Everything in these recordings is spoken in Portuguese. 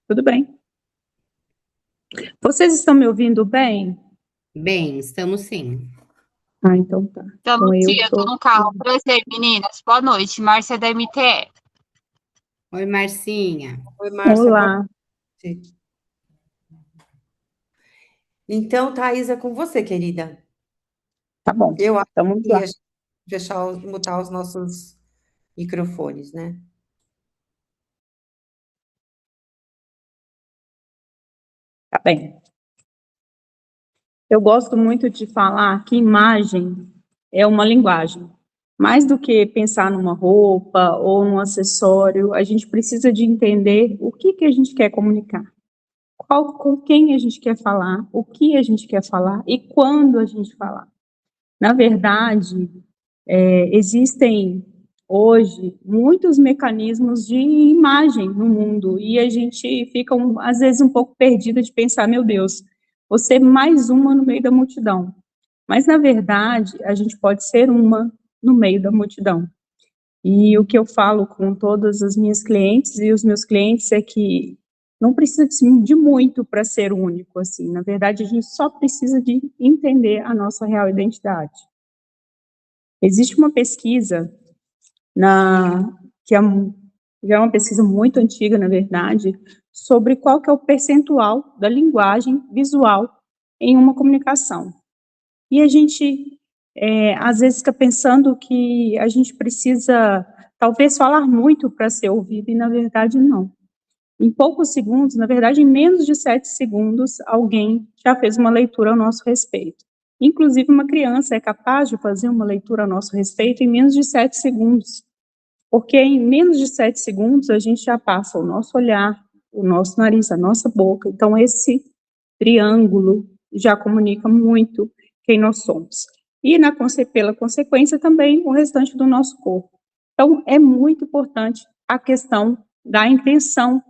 Tudo bem. Vocês estão me ouvindo bem? Bem, estamos sim. Ah, então tá. Então, Então eu Lucia, eu tô tô. no carro. Prazer, meninas. Boa noite. Márcia da MTE. Oi, Marcinha. Oi, Márcia, boa Olá. noite. Então, Thaís, é com você, querida. Tá bom. Eu acho Então vamos que lá. a gente fechar, mutar os nossos microfones, né? Tá bem. Eu gosto muito de falar que imagem é uma linguagem. Mais do que pensar numa roupa ou num acessório, a gente precisa de entender o que a gente quer comunicar. Com quem a gente quer falar, o que a gente quer falar e quando a gente falar. Na verdade, existem hoje muitos mecanismos de imagem no mundo e a gente fica, às vezes, um pouco perdida de pensar, meu Deus, você é mais uma no meio da multidão. Mas, na verdade, a gente pode ser uma no meio da multidão. E o que eu falo com todas as minhas clientes e os meus clientes é que não precisa de muito para ser único, assim. Na verdade, a gente só precisa de entender a nossa real identidade. Existe uma pesquisa que é, já é uma pesquisa muito antiga, na verdade, sobre qual que é o percentual da linguagem visual em uma comunicação. E a gente, às vezes, fica pensando que a gente precisa, talvez, falar muito para ser ouvido, e, na verdade, não. Em poucos segundos, na verdade, em menos de 7 segundos, alguém já fez uma leitura ao nosso respeito. Inclusive, uma criança é capaz de fazer uma leitura a nosso respeito em menos de 7 segundos. Porque em menos de 7 segundos a gente já passa o nosso olhar, o nosso nariz, a nossa boca. Então, esse triângulo já comunica muito quem nós somos. E, pela consequência, também o restante do nosso corpo. Então, é muito importante a questão da intenção,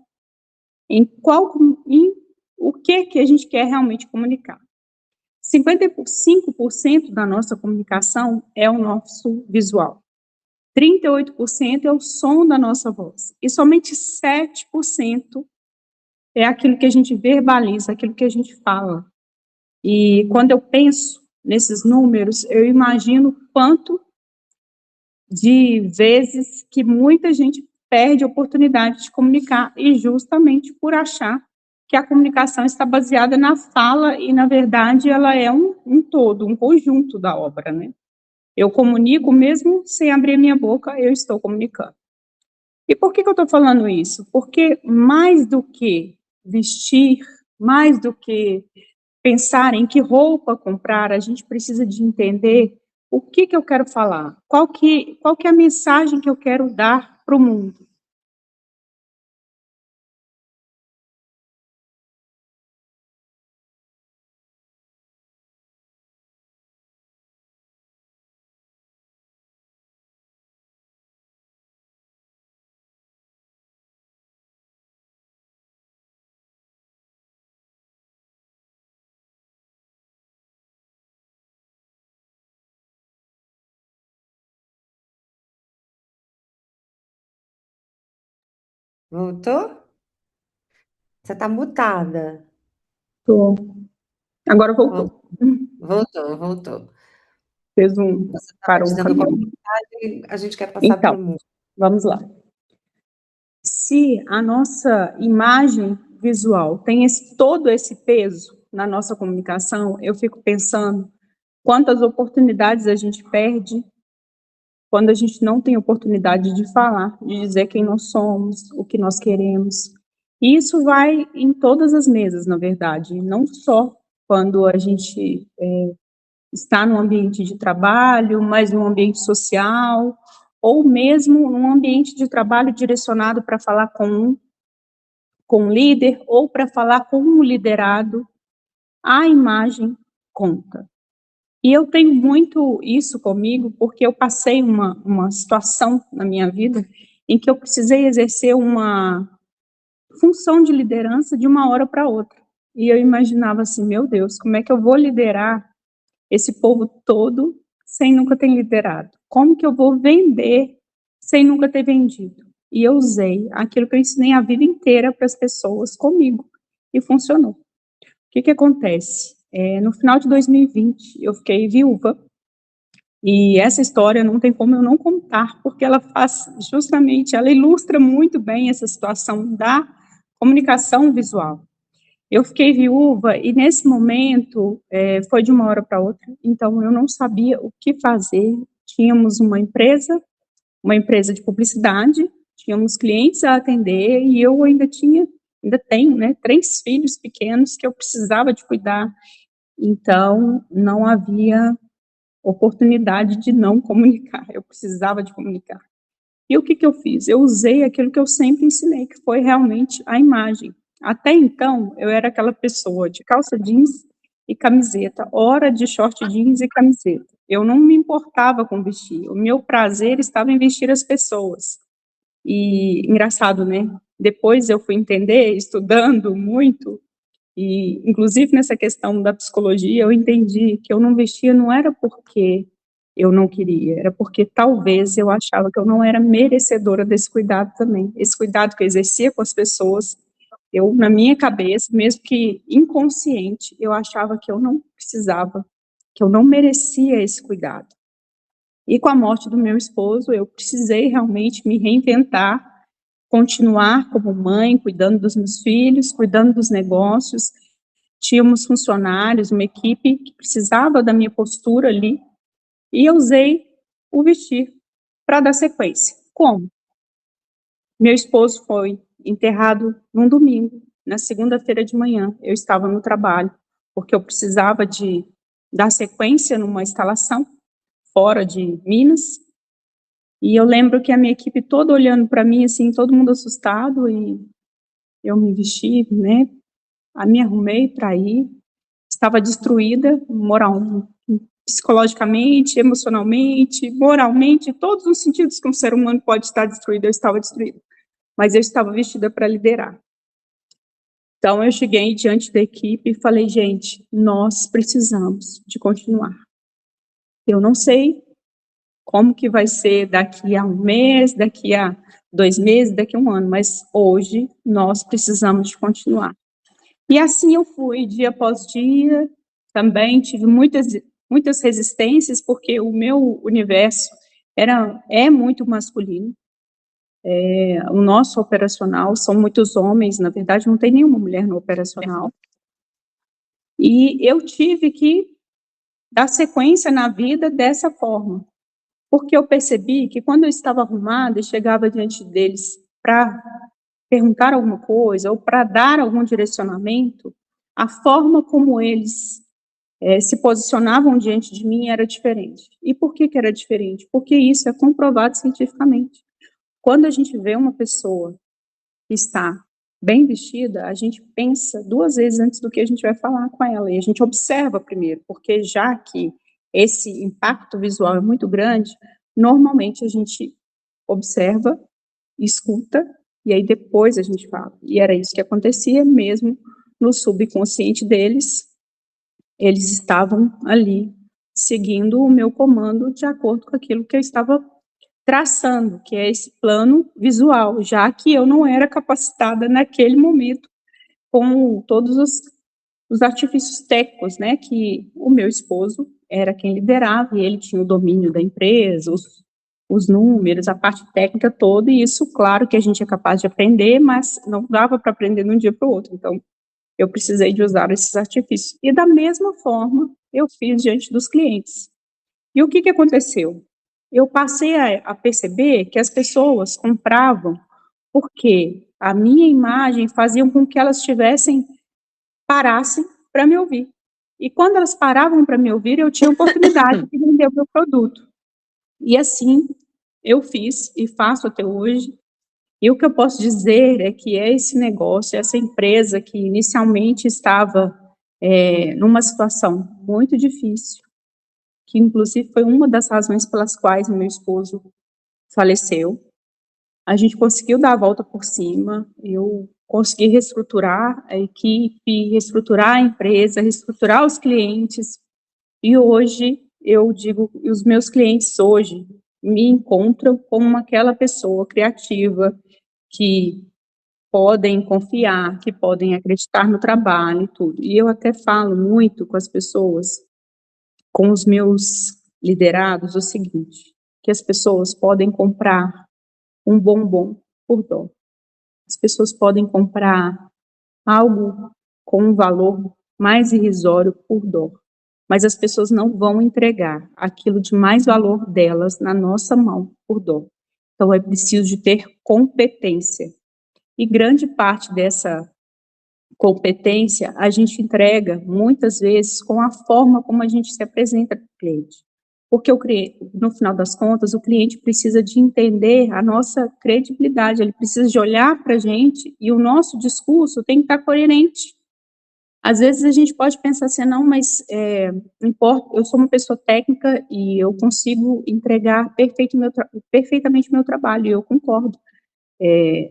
em o que a gente quer realmente comunicar. 55% da nossa comunicação é o nosso visual. 38% é o som da nossa voz. E somente 7% é aquilo que a gente verbaliza, aquilo que a gente fala. E quando eu penso nesses números, eu imagino quanto de vezes que muita gente perde a oportunidade de comunicar, e justamente por achar que a comunicação está baseada na fala, e, na verdade, ela é um todo, um conjunto da obra, né? Eu comunico mesmo sem abrir a minha boca, eu estou comunicando. E por que eu estou falando isso? Porque mais do que vestir, mais do que pensar em que roupa comprar, a gente precisa de entender o que eu quero falar, qual que é a mensagem que eu quero dar para o mundo. Voltou? Você tá mutada. Tô. Agora Vol- voltou. Voltou. Fez Você estava parou um dizendo qual caminho. mensagem a gente quer passar para Então, o mundo. vamos lá. Se a nossa imagem visual tem todo esse peso na nossa comunicação, eu fico pensando quantas oportunidades a gente perde quando a gente não tem oportunidade de falar, de dizer quem nós somos, o que nós queremos. E isso vai em todas as mesas, na verdade, não só quando a gente está no ambiente de trabalho, mas no ambiente social, ou mesmo num ambiente de trabalho direcionado para falar com um líder ou para falar com um liderado, a imagem conta. E eu tenho muito isso comigo, porque eu passei uma situação na minha vida em que eu precisei exercer uma função de liderança de uma hora para outra. E eu imaginava assim, meu Deus, como é que eu vou liderar esse povo todo sem nunca ter liderado? Como que eu vou vender sem nunca ter vendido? e eu usei aquilo que eu ensinei a vida inteira para as pessoas comigo, e funcionou. O que acontece? No final de 2020, eu fiquei viúva, e essa história não tem como eu não contar, porque ela ela ilustra muito bem essa situação da comunicação visual. Eu fiquei viúva e nesse momento foi de uma hora para outra, então eu não sabia o que fazer. Tínhamos uma empresa de publicidade, tínhamos clientes a atender e eu ainda tenho, né, 3 filhos pequenos que eu precisava de cuidar. Então não havia oportunidade de não comunicar, eu precisava de comunicar. E o que eu fiz? Eu usei aquilo que eu sempre ensinei, que foi realmente a imagem. Até então, eu era aquela pessoa de calça jeans e camiseta, hora de short jeans e camiseta. Eu não me importava com vestir, o meu prazer estava em vestir as pessoas. E, engraçado, né? Depois eu fui entender, estudando muito, e inclusive nessa questão da psicologia, eu entendi que eu não vestia não era porque eu não queria, era porque talvez eu achava que eu não era merecedora desse cuidado também. Esse cuidado que eu exercia com as pessoas, eu, na minha cabeça, mesmo que inconsciente, eu achava que eu não precisava, que eu não merecia esse cuidado. E com a morte do meu esposo, eu precisei realmente me reinventar, continuar como mãe, cuidando dos meus filhos, cuidando dos negócios. Tínhamos funcionários, uma equipe que precisava da minha postura ali, e eu usei o vestir para dar sequência. Como? Meu esposo foi enterrado num domingo, na segunda-feira de manhã, eu estava no trabalho, porque eu precisava de dar sequência numa instalação fora de Minas, e eu lembro que a minha equipe toda olhando para mim, assim, todo mundo assustado, e eu me vesti, né, me arrumei para ir, estava destruída, psicologicamente, emocionalmente, moralmente, todos os sentidos que um ser humano pode estar destruído, eu estava destruída. Mas eu estava vestida para liderar. Então, eu cheguei diante da equipe e falei, gente, nós precisamos de continuar. Eu não sei como que vai ser daqui a um mês, daqui a 2 meses, daqui a um ano, mas hoje nós precisamos de continuar. E assim eu fui, dia após dia, também tive muitas resistências, porque o meu universo é muito masculino. O nosso operacional são muitos homens, na verdade não tem nenhuma mulher no operacional. E eu tive que dar sequência na vida dessa forma, porque eu percebi que quando eu estava arrumada e chegava diante deles para perguntar alguma coisa ou para dar algum direcionamento, a forma como eles se posicionavam diante de mim era diferente. E por que era diferente? Porque isso é comprovado cientificamente. Quando a gente vê uma pessoa que está bem vestida, a gente pensa 2 vezes antes do que a gente vai falar com ela, e a gente observa primeiro, porque já que esse impacto visual é muito grande, normalmente a gente observa, escuta, e aí depois a gente fala. E era isso que acontecia mesmo no subconsciente deles, eles estavam ali seguindo o meu comando de acordo com aquilo que eu estava traçando, que é esse plano visual, já que eu não era capacitada naquele momento com todos os artifícios técnicos, né, que o meu esposo era quem liderava, e ele tinha o domínio da empresa, os números, a parte técnica toda, e isso, claro, que a gente é capaz de aprender, mas não dava para aprender de um dia para o outro, então eu precisei de usar esses artifícios. E da mesma forma, eu fiz diante dos clientes. E o que aconteceu? Eu passei a perceber que as pessoas compravam porque a minha imagem fazia com que elas parassem para me ouvir. E quando elas paravam para me ouvir, eu tinha oportunidade de vender o meu produto. E assim eu fiz e faço até hoje. E o que eu posso dizer é que esse negócio, essa empresa que inicialmente estava numa situação muito difícil, que inclusive foi uma das razões pelas quais meu esposo faleceu, a gente conseguiu dar a volta por cima, eu consegui reestruturar a equipe, reestruturar a empresa, reestruturar os clientes, e hoje eu digo, os meus clientes hoje me encontram como aquela pessoa criativa, que podem confiar, que podem acreditar no trabalho e tudo. E eu até falo muito com as pessoas, com os meus liderados, o seguinte, que as pessoas podem comprar um bombom por dó. As pessoas podem comprar algo com um valor mais irrisório por dó, mas as pessoas não vão entregar aquilo de mais valor delas na nossa mão por dó. Então é preciso de ter competência. E grande parte dessa competência a gente entrega muitas vezes com a forma como a gente se apresenta para o cliente. Porque no final das contas, o cliente precisa de entender a nossa credibilidade, ele precisa de olhar para a gente e o nosso discurso tem que estar coerente. Às vezes a gente pode pensar assim, não, mas não importa, eu sou uma pessoa técnica e eu consigo entregar perfeitamente meu trabalho, e eu concordo.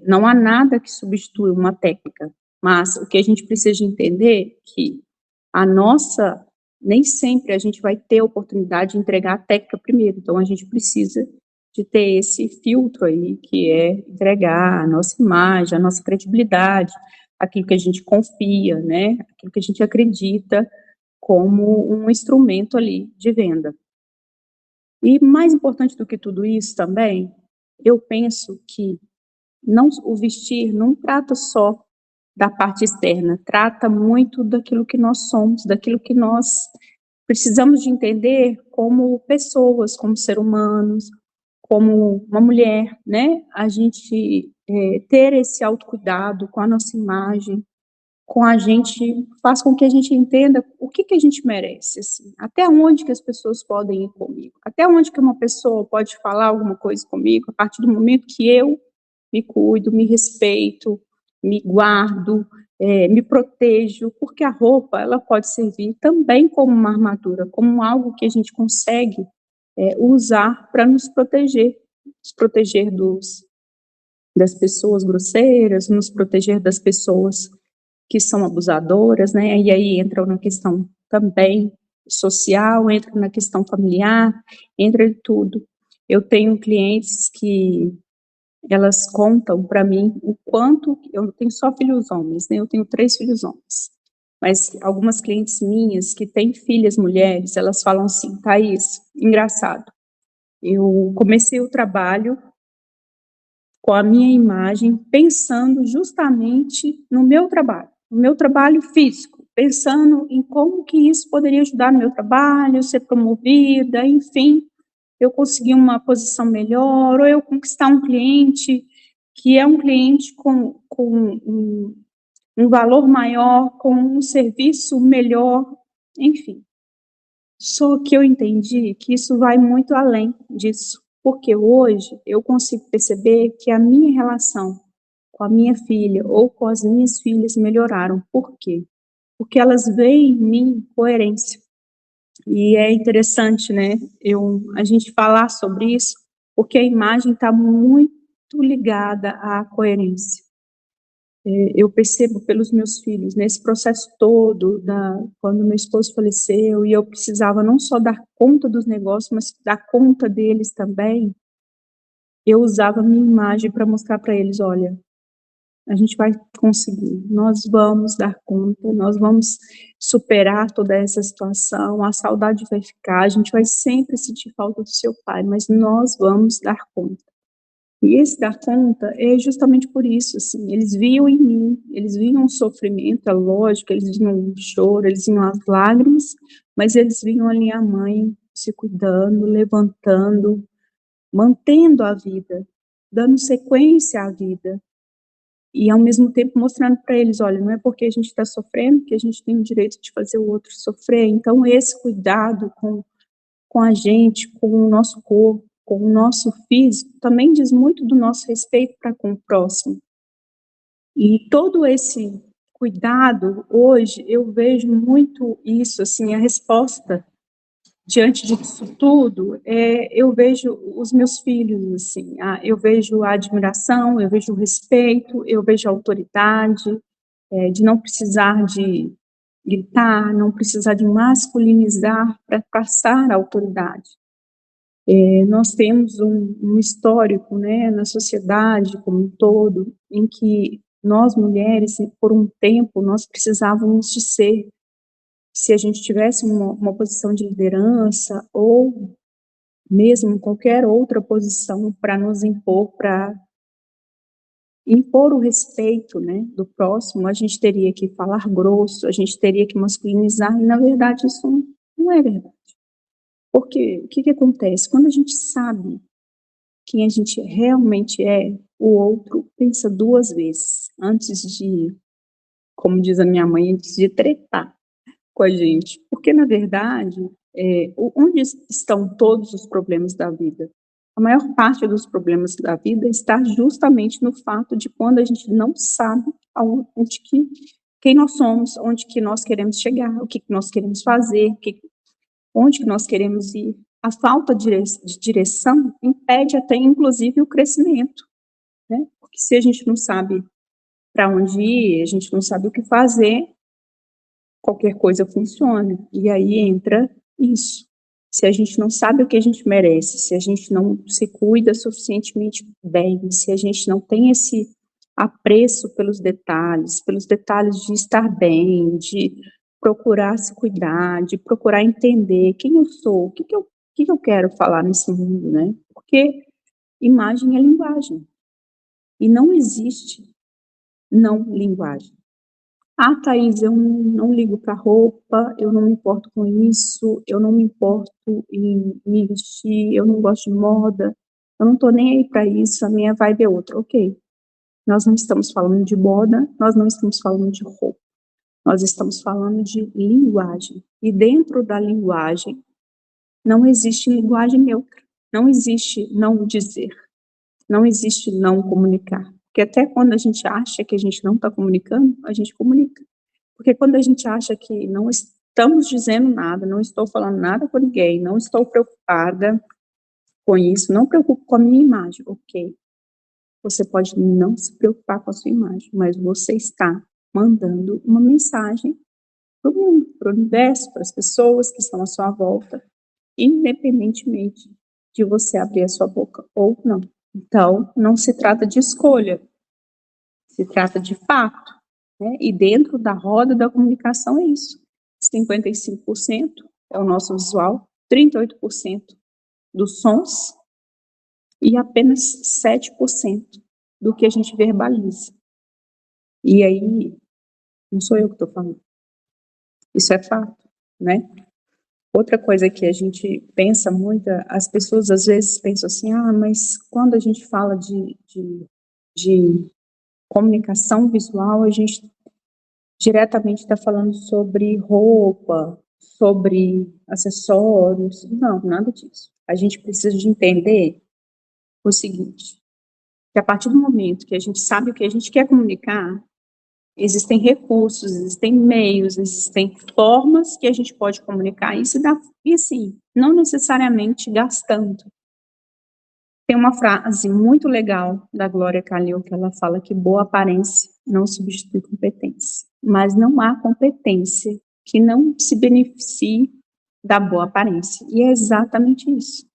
Não há nada que substitua uma técnica, mas o que a gente precisa de entender é que nem sempre a gente vai ter a oportunidade de entregar a técnica primeiro, então a gente precisa de ter esse filtro aí, que é entregar a nossa imagem, a nossa credibilidade, aquilo que a gente confia, né, aquilo que a gente acredita como um instrumento ali de venda. E mais importante do que tudo isso também, eu penso que o vestir não trata só da parte externa, trata muito daquilo que nós somos, daquilo que nós precisamos de entender como pessoas, como seres humanos, como uma mulher, né? A gente ter esse autocuidado com a nossa imagem, com a gente, faz com que a gente entenda o que a gente merece, assim, até onde que as pessoas podem ir comigo, até onde que uma pessoa pode falar alguma coisa comigo, a partir do momento que eu me cuido, me respeito, me guardo, me protejo, porque a roupa, ela pode servir também como uma armadura, como algo que a gente consegue usar para nos proteger das pessoas grosseiras, nos proteger das pessoas que são abusadoras, né, e aí entra na questão também social, entra na questão familiar, entra em tudo. Eu tenho clientes que elas contam para mim o quanto, eu tenho só filhos homens, né, eu tenho 3 filhos homens, mas algumas clientes minhas que têm filhas mulheres, elas falam assim, Thaís, engraçado, eu comecei o trabalho com a minha imagem, pensando justamente no meu trabalho físico, pensando em como que isso poderia ajudar no meu trabalho, ser promovida, enfim, eu conseguir uma posição melhor, ou eu conquistar um cliente que é um cliente com um valor maior, com um serviço melhor, enfim. Só que eu entendi que isso vai muito além disso, porque hoje eu consigo perceber que a minha relação com a minha filha ou com as minhas filhas melhoraram. Por quê? Porque elas veem em mim coerência. E é interessante, né, a gente falar sobre isso, porque a imagem está muito ligada à coerência. Eu percebo pelos meus filhos, nesse processo todo, quando meu esposo faleceu, e eu precisava não só dar conta dos negócios, mas dar conta deles também, eu usava a minha imagem para mostrar para eles, olha, a gente vai conseguir, nós vamos dar conta, nós vamos superar toda essa situação, a saudade vai ficar, a gente vai sempre sentir falta do seu pai, mas nós vamos dar conta. E esse dar conta é justamente por isso, assim, eles viam em mim, eles viam o sofrimento, é lógico, eles viam o choro, eles viam as lágrimas, mas eles viam ali a mãe se cuidando, levantando, mantendo a vida, dando sequência à vida, e ao mesmo tempo mostrando para eles, olha, não é porque a gente está sofrendo que a gente tem o direito de fazer o outro sofrer. Então esse cuidado com a gente, com o nosso corpo, com o nosso físico, também diz muito do nosso respeito para com o próximo. E todo esse cuidado, hoje, eu vejo muito isso, assim, a resposta diante disso tudo, eu vejo os meus filhos, assim, eu vejo a admiração, eu vejo o respeito, eu vejo a autoridade, de não precisar de gritar, não precisar de masculinizar para passar a autoridade. Nós temos um histórico, né, na sociedade como um todo, em que nós mulheres, por um tempo, nós precisávamos de ser, se a gente tivesse uma posição de liderança ou mesmo qualquer outra posição para nos impor, para impor o respeito, né, do próximo, a gente teria que falar grosso, a gente teria que masculinizar, e na verdade isso não é verdade. Porque o que acontece? Quando a gente sabe quem a gente realmente é, o outro pensa duas vezes antes de, como diz a minha mãe, antes de tretar com a gente. Porque, na verdade, onde estão todos os problemas da vida? A maior parte dos problemas da vida está justamente no fato de quando a gente não sabe quem nós somos, onde que nós queremos chegar, o que nós queremos fazer, onde que nós queremos ir. A falta de direção impede até, inclusive, o crescimento, né? Porque se a gente não sabe para onde ir, a gente não sabe o que fazer, qualquer coisa funciona. E aí entra isso. Se a gente não sabe o que a gente merece, se a gente não se cuida suficientemente bem, se a gente não tem esse apreço pelos detalhes de estar bem, de procurar se cuidar, de procurar entender quem eu sou, o que eu quero falar nesse mundo, né? Porque imagem é linguagem. E não existe não linguagem. Ah, Thaís, eu não ligo para roupa, eu não me importo com isso, eu não me importo em me vestir, eu não gosto de moda, eu não estou nem aí para isso, a minha vibe é outra. Ok, nós não estamos falando de moda, nós não estamos falando de roupa, nós estamos falando de linguagem. E dentro da linguagem não existe linguagem neutra, não existe não dizer, não existe não comunicar. Porque até quando a gente acha que a gente não está comunicando, a gente comunica. Porque quando a gente acha que não estamos dizendo nada, não estou falando nada com ninguém, não estou preocupada com isso, não preocupo com a minha imagem, ok. Você pode não se preocupar com a sua imagem, mas você está mandando uma mensagem para o mundo, para o universo, para as pessoas que estão à sua volta, independentemente de você abrir a sua boca ou não. Então, não se trata de escolha, se trata de fato, né? E dentro da roda da comunicação é isso. 55% é o nosso visual, 38% dos sons e apenas 7% do que a gente verbaliza. E aí, não sou eu que estou falando. Isso é fato, né? Outra coisa que a gente pensa muito, as pessoas às vezes pensam assim, mas quando a gente fala de comunicação visual, a gente diretamente está falando sobre roupa, sobre acessórios. Não, nada disso. A gente precisa de entender o seguinte, que a partir do momento que a gente sabe o que a gente quer comunicar, existem recursos, existem meios, existem formas que a gente pode comunicar isso e assim, não necessariamente gastando. Tem uma frase muito legal da Glória Calil que ela fala que boa aparência não substitui competência, mas não há competência que não se beneficie da boa aparência. E é exatamente isso.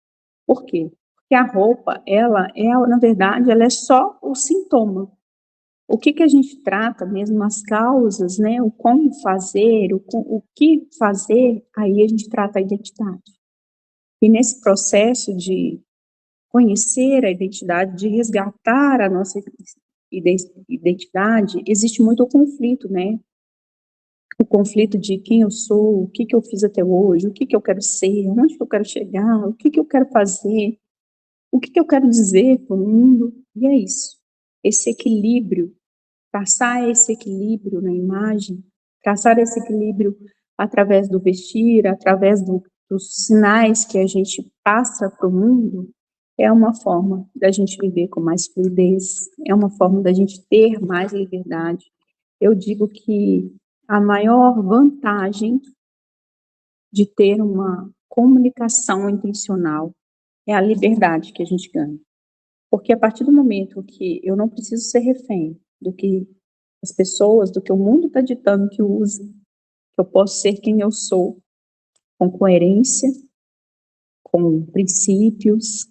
Por quê? Porque a roupa, na verdade, ela é só o sintoma. O que a gente trata mesmo, as causas, né? O como fazer, o que fazer, aí a gente trata a identidade. E nesse processo de conhecer a identidade, de resgatar a nossa identidade, existe muito o conflito, né? O conflito de quem eu sou, o que eu fiz até hoje, o que eu quero ser, onde eu quero chegar, o que eu quero fazer, o que eu quero dizer para o mundo, e é isso. Esse equilíbrio, traçar esse equilíbrio na imagem, traçar esse equilíbrio através do vestir, através dos sinais que a gente passa para o mundo, é uma forma da gente viver com mais fluidez, é uma forma da gente ter mais liberdade. Eu digo que a maior vantagem de ter uma comunicação intencional é a liberdade que a gente ganha. Porque a partir do momento que eu não preciso ser refém do que as pessoas, do que o mundo está ditando que eu use, que eu posso ser quem eu sou, com coerência, com princípios,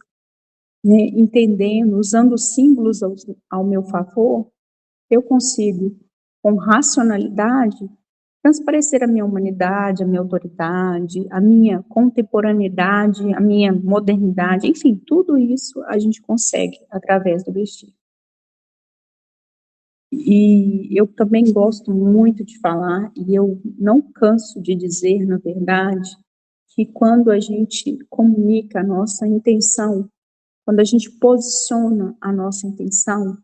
né, entendendo, usando os símbolos ao meu favor, eu consigo, com racionalidade, transparecer a minha humanidade, a minha autoridade, a minha contemporaneidade, a minha modernidade, enfim, tudo isso a gente consegue através do vestir. E eu também gosto muito de falar, e eu não canso de dizer, na verdade, que quando a gente comunica a nossa intenção, quando a gente posiciona a nossa intenção,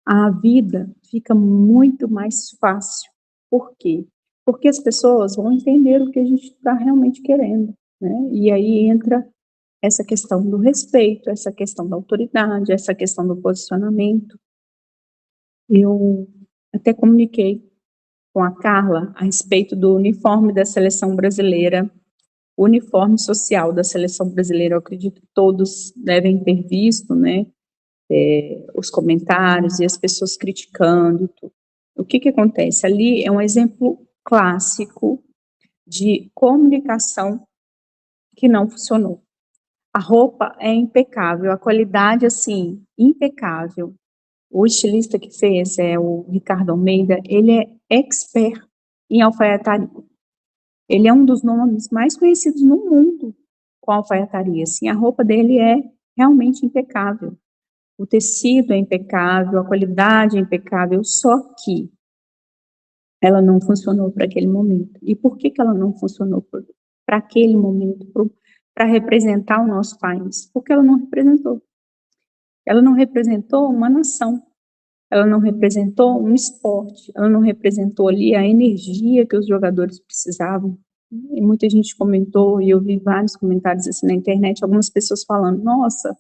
a vida fica muito mais fácil. Por quê? Porque as pessoas vão entender o que a gente está realmente querendo, né? E aí entra essa questão do respeito, essa questão da autoridade, essa questão do posicionamento. Eu até comuniquei com a Carla a respeito do uniforme da seleção brasileira, o uniforme social da seleção brasileira. Eu acredito que todos devem ter visto, né? Os comentários e as pessoas criticando. Tudo. O que acontece? Ali é um exemplo clássico de comunicação que não funcionou. A roupa é impecável, a qualidade, assim, impecável. O estilista que fez, o Ricardo Almeida, ele é expert em alfaiataria. Ele é um dos nomes mais conhecidos no mundo com alfaiataria. Assim, a roupa dele é realmente impecável. O tecido é impecável, a qualidade é impecável, só que ela não funcionou para aquele momento. E por que ela não funcionou para aquele momento, para representar o nosso país? Porque ela não representou. Ela não representou uma nação, ela não representou um esporte, ela não representou ali a energia que os jogadores precisavam. E muita gente comentou, e eu vi vários comentários assim na internet, algumas pessoas falando, nossa,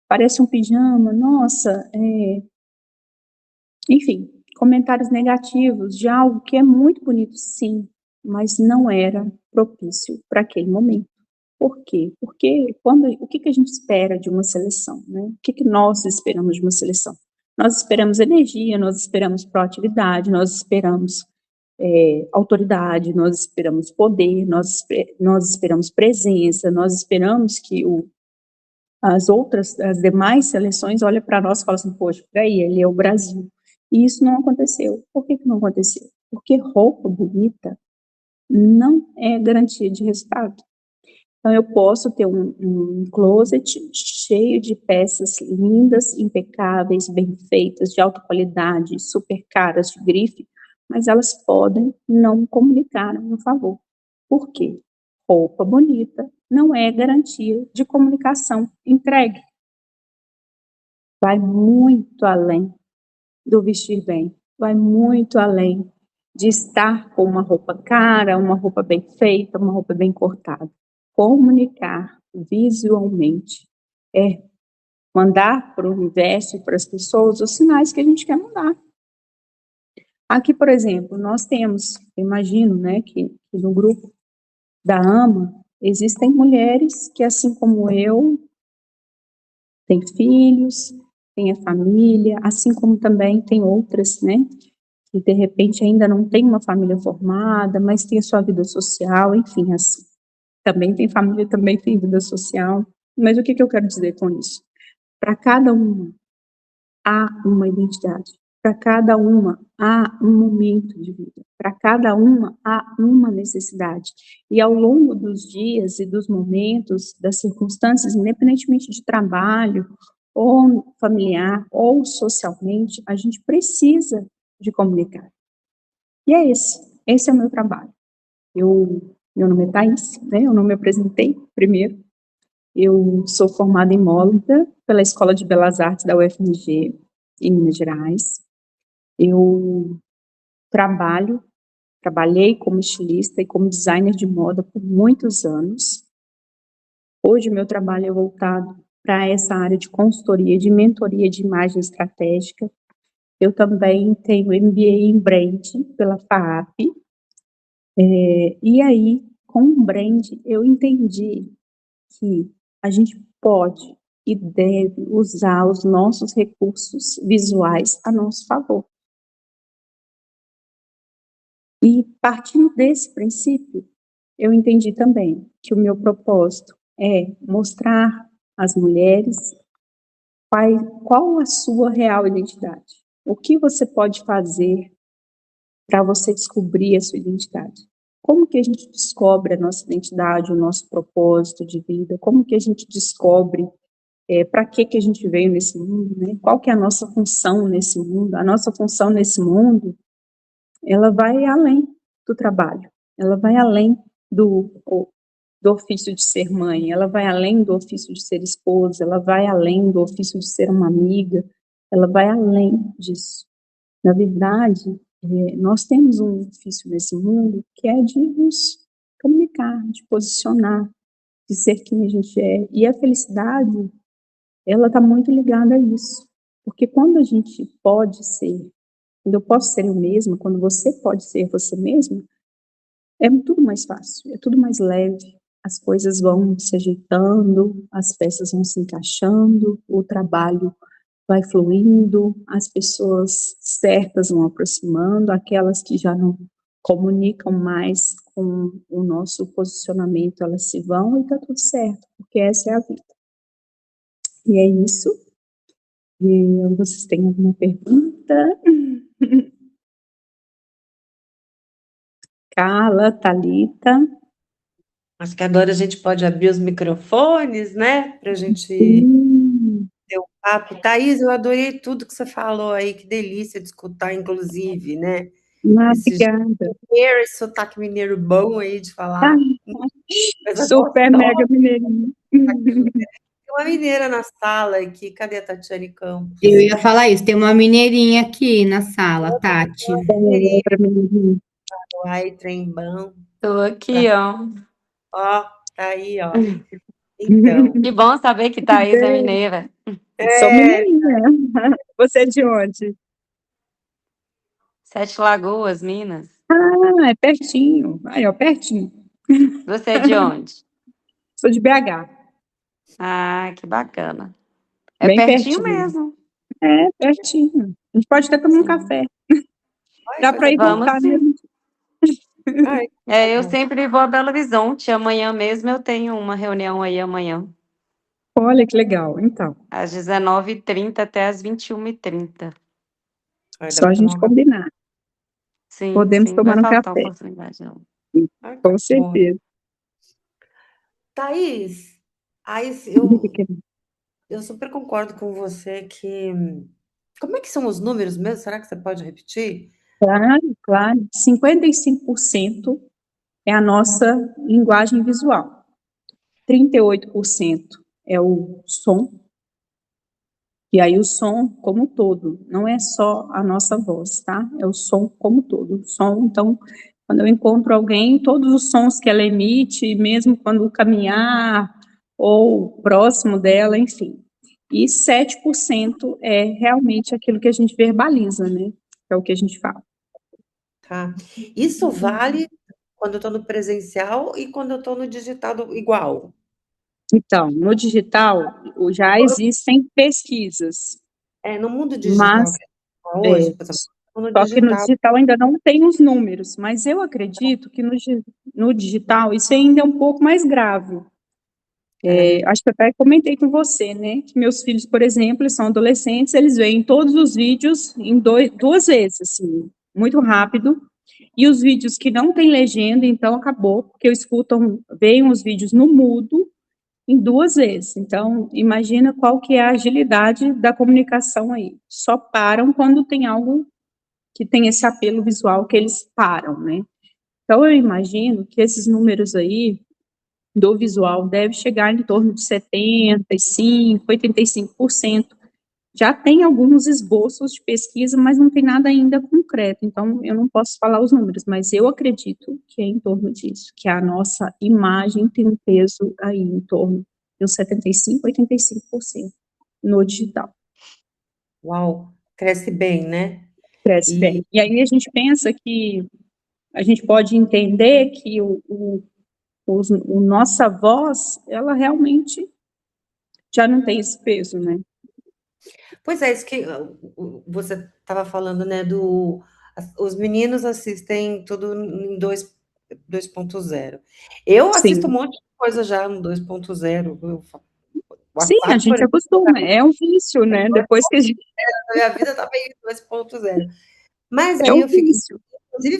parece um pijama, nossa, enfim, comentários negativos de algo que é muito bonito, sim, mas não era propício para aquele momento. Por quê? Porque o que a gente espera de uma seleção, né? O que nós esperamos de uma seleção? Nós esperamos energia, nós esperamos proatividade, nós esperamos autoridade, nós esperamos poder, nós esperamos presença, nós esperamos que as demais seleções olhem para nós e falem assim, poxa, peraí, ele é o Brasil. E isso não aconteceu. Por que não aconteceu? Porque roupa bonita não é garantia de resultado. Então, eu posso ter um closet cheio de peças lindas, impecáveis, bem feitas, de alta qualidade, super caras, de grife, mas elas podem não comunicar a meu favor. Por quê? Roupa bonita não é garantia de comunicação entregue. Vai muito além do vestir bem, vai muito além de estar com uma roupa cara, uma roupa bem feita, uma roupa bem cortada. Comunicar visualmente é mandar para o universo e para as pessoas os sinais que a gente quer mandar. Aqui, por exemplo, nós temos, imagino, né, que no grupo da AMA existem mulheres que, assim como eu, têm filhos, têm a família, assim como também tem outras, né, que de repente ainda não tem uma família formada, mas tem a sua vida social, enfim, assim. Também tem família, também tem vida social. Mas o que eu quero dizer com isso? Para cada uma, há uma identidade. Para cada uma, há um momento de vida. Para cada uma, há uma necessidade. E ao longo dos dias e dos momentos, das circunstâncias, independentemente de trabalho, ou familiar, ou socialmente, a gente precisa de comunicar. E é esse é o meu trabalho. Meu nome é Thaís, né? Eu não me apresentei primeiro. Eu sou formada em Moda pela Escola de Belas Artes da UFMG, em Minas Gerais. Eu trabalhei como estilista e como designer de moda por muitos anos. Hoje, meu trabalho é voltado para essa área de consultoria, de mentoria de imagem estratégica. Eu também tenho MBA em Branding pela FAAP. E aí, com o brand, eu entendi que a gente pode e deve usar os nossos recursos visuais a nosso favor. E partindo desse princípio, eu entendi também que o meu propósito é mostrar às mulheres qual a sua real identidade. O que você pode fazer para você descobrir a sua identidade? Como que a gente descobre a nossa identidade, o nosso propósito de vida? Como que a gente descobre para que a gente veio nesse mundo, né? Qual que é a nossa função nesse mundo? A nossa função nesse mundo, ela vai além do trabalho, ela vai além do ofício de ser mãe, ela vai além do ofício de ser esposa, ela vai além do ofício de ser uma amiga, ela vai além disso. Na verdade, nós temos um ofício nesse mundo que é de nos comunicar, de posicionar, de ser quem a gente é. E a felicidade, ela está muito ligada a isso. Porque quando a gente pode ser, quando eu posso ser eu mesma, quando você pode ser você mesma, é tudo mais fácil, é tudo mais leve, as coisas vão se ajeitando, as peças vão se encaixando, o trabalho vai fluindo, as pessoas certas vão aproximando, aquelas que já não comunicam mais com o nosso posicionamento, elas se vão e tá tudo certo, porque essa é a vida. E é isso. E vocês têm alguma pergunta? Carla, Thalita. Acho que agora a gente pode abrir os microfones, né? Para a gente ter um papo. Thaís, eu adorei tudo que você falou aí, que delícia de escutar, inclusive, né? Esse jeito Obrigada. mineiro, esse sotaque mineiro bom aí de falar. Coisa Super gostosa. mega mineirinho. Tem uma mineira na sala aqui. Cadê a Tatiane Campos? Eu ia falar isso, tem uma mineirinha aqui na sala, Tati. Outra mineirinha. Ai, trembão. Tô aqui, ó. Ó, tá aí, ó. Então, Que bom saber que Thaís é mineira. Sou mineirinha. Você é de onde? Sete Lagoas, Minas. Ah, é pertinho. Aí, ó, pertinho. Você é de onde? Sou de BH. Ah, que bacana. É Bem pertinho pertinho. mesmo. É, pertinho. A gente pode até tomar um Sim. café. ai, Dá para ir Vamos voltar sim. mesmo. ai, É, eu sempre vou a Belo Horizonte. Amanhã mesmo eu tenho uma reunião aí amanhã. Olha que legal. Então, Às 19h30 até às 21h30. ai, dá só pra a tomar gente um café. combinar. Sim, Podemos sim, não vai tomar um faltar café. oportunidade, não. Ai, Com que bom. certeza. Thaís, aí Diga, querida. eu super concordo com você que. Como é que são os números mesmo? Será que você pode repetir? Claro, claro. 55% é a nossa linguagem visual. 38% é o som. E aí o som como um todo, não é só a nossa voz, tá? É o som como um todo. O som, então, quando eu encontro alguém, todos os sons que ela emite, mesmo quando caminhar ou próximo dela, enfim. E 7% é realmente aquilo que a gente verbaliza, né? É o que a gente fala. Tá. Isso vale quando eu estou no presencial e quando eu estou no digital igual. Então, no digital, já existem pesquisas, No mundo digital mas que é hoje, por exemplo, no só que no digital. digital ainda não tem os números, mas eu acredito que no digital isso ainda é um pouco mais grave. Acho que até comentei com você, né, que meus filhos, por exemplo, eles são adolescentes, eles veem todos os vídeos em duas vezes, assim, muito rápido, e os vídeos que não tem legenda, então acabou, porque veem os vídeos no mudo em duas vezes. Então, imagina qual que é a agilidade da comunicação aí. Só param quando tem algo que tem esse apelo visual que eles param, né? Então, eu imagino que esses números aí do visual deve chegar em torno de 75%, 85%. Já tem alguns esboços de pesquisa, mas não tem nada ainda concreto. Então, eu não posso falar os números, mas eu acredito que é em torno disso, que a nossa imagem tem um peso aí em torno de uns 75%, 85% no digital. Uau, cresce bem, né? Cresce bem. E aí a gente pensa que a gente pode entender que nossa voz, ela realmente já não tem esse peso, né? Pois é, isso que você estava falando, né? Os meninos assistem tudo em dois 2.0. Eu assisto um Sim. monte de coisa já no 2.0. Sim, a WhatsApp, por gente exemplo, acostuma, é um vício, né? Depois que a gente. a minha vida tá meio 2.0. Mas É aí um eu fico, vício. inclusive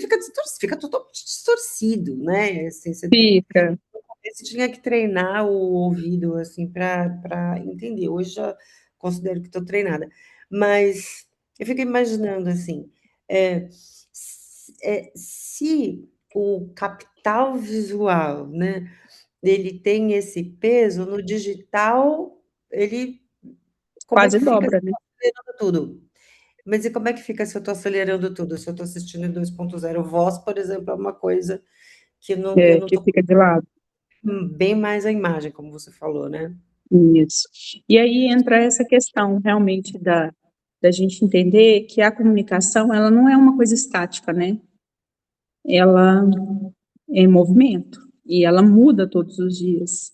fica totalmente distorcido, né? Assim, Fica. você tinha que treinar o ouvido assim para entender. Hoje já considero que estou treinada, mas eu fico imaginando assim, se o capital visual, né, ele tem esse peso no digital, ele como é Quase que fica se dobra, eu né? tô acelerando tudo? Mas e como é que fica se eu estou acelerando tudo? Se eu estou assistindo em 2.0? Voz, por exemplo, é uma coisa que não, eu É, não que estou fica de lado. bem mais a imagem, como você falou, né? Isso. E aí entra essa questão realmente da gente entender que a comunicação, ela não é uma coisa estática, né? Ela é em movimento e ela muda todos os dias.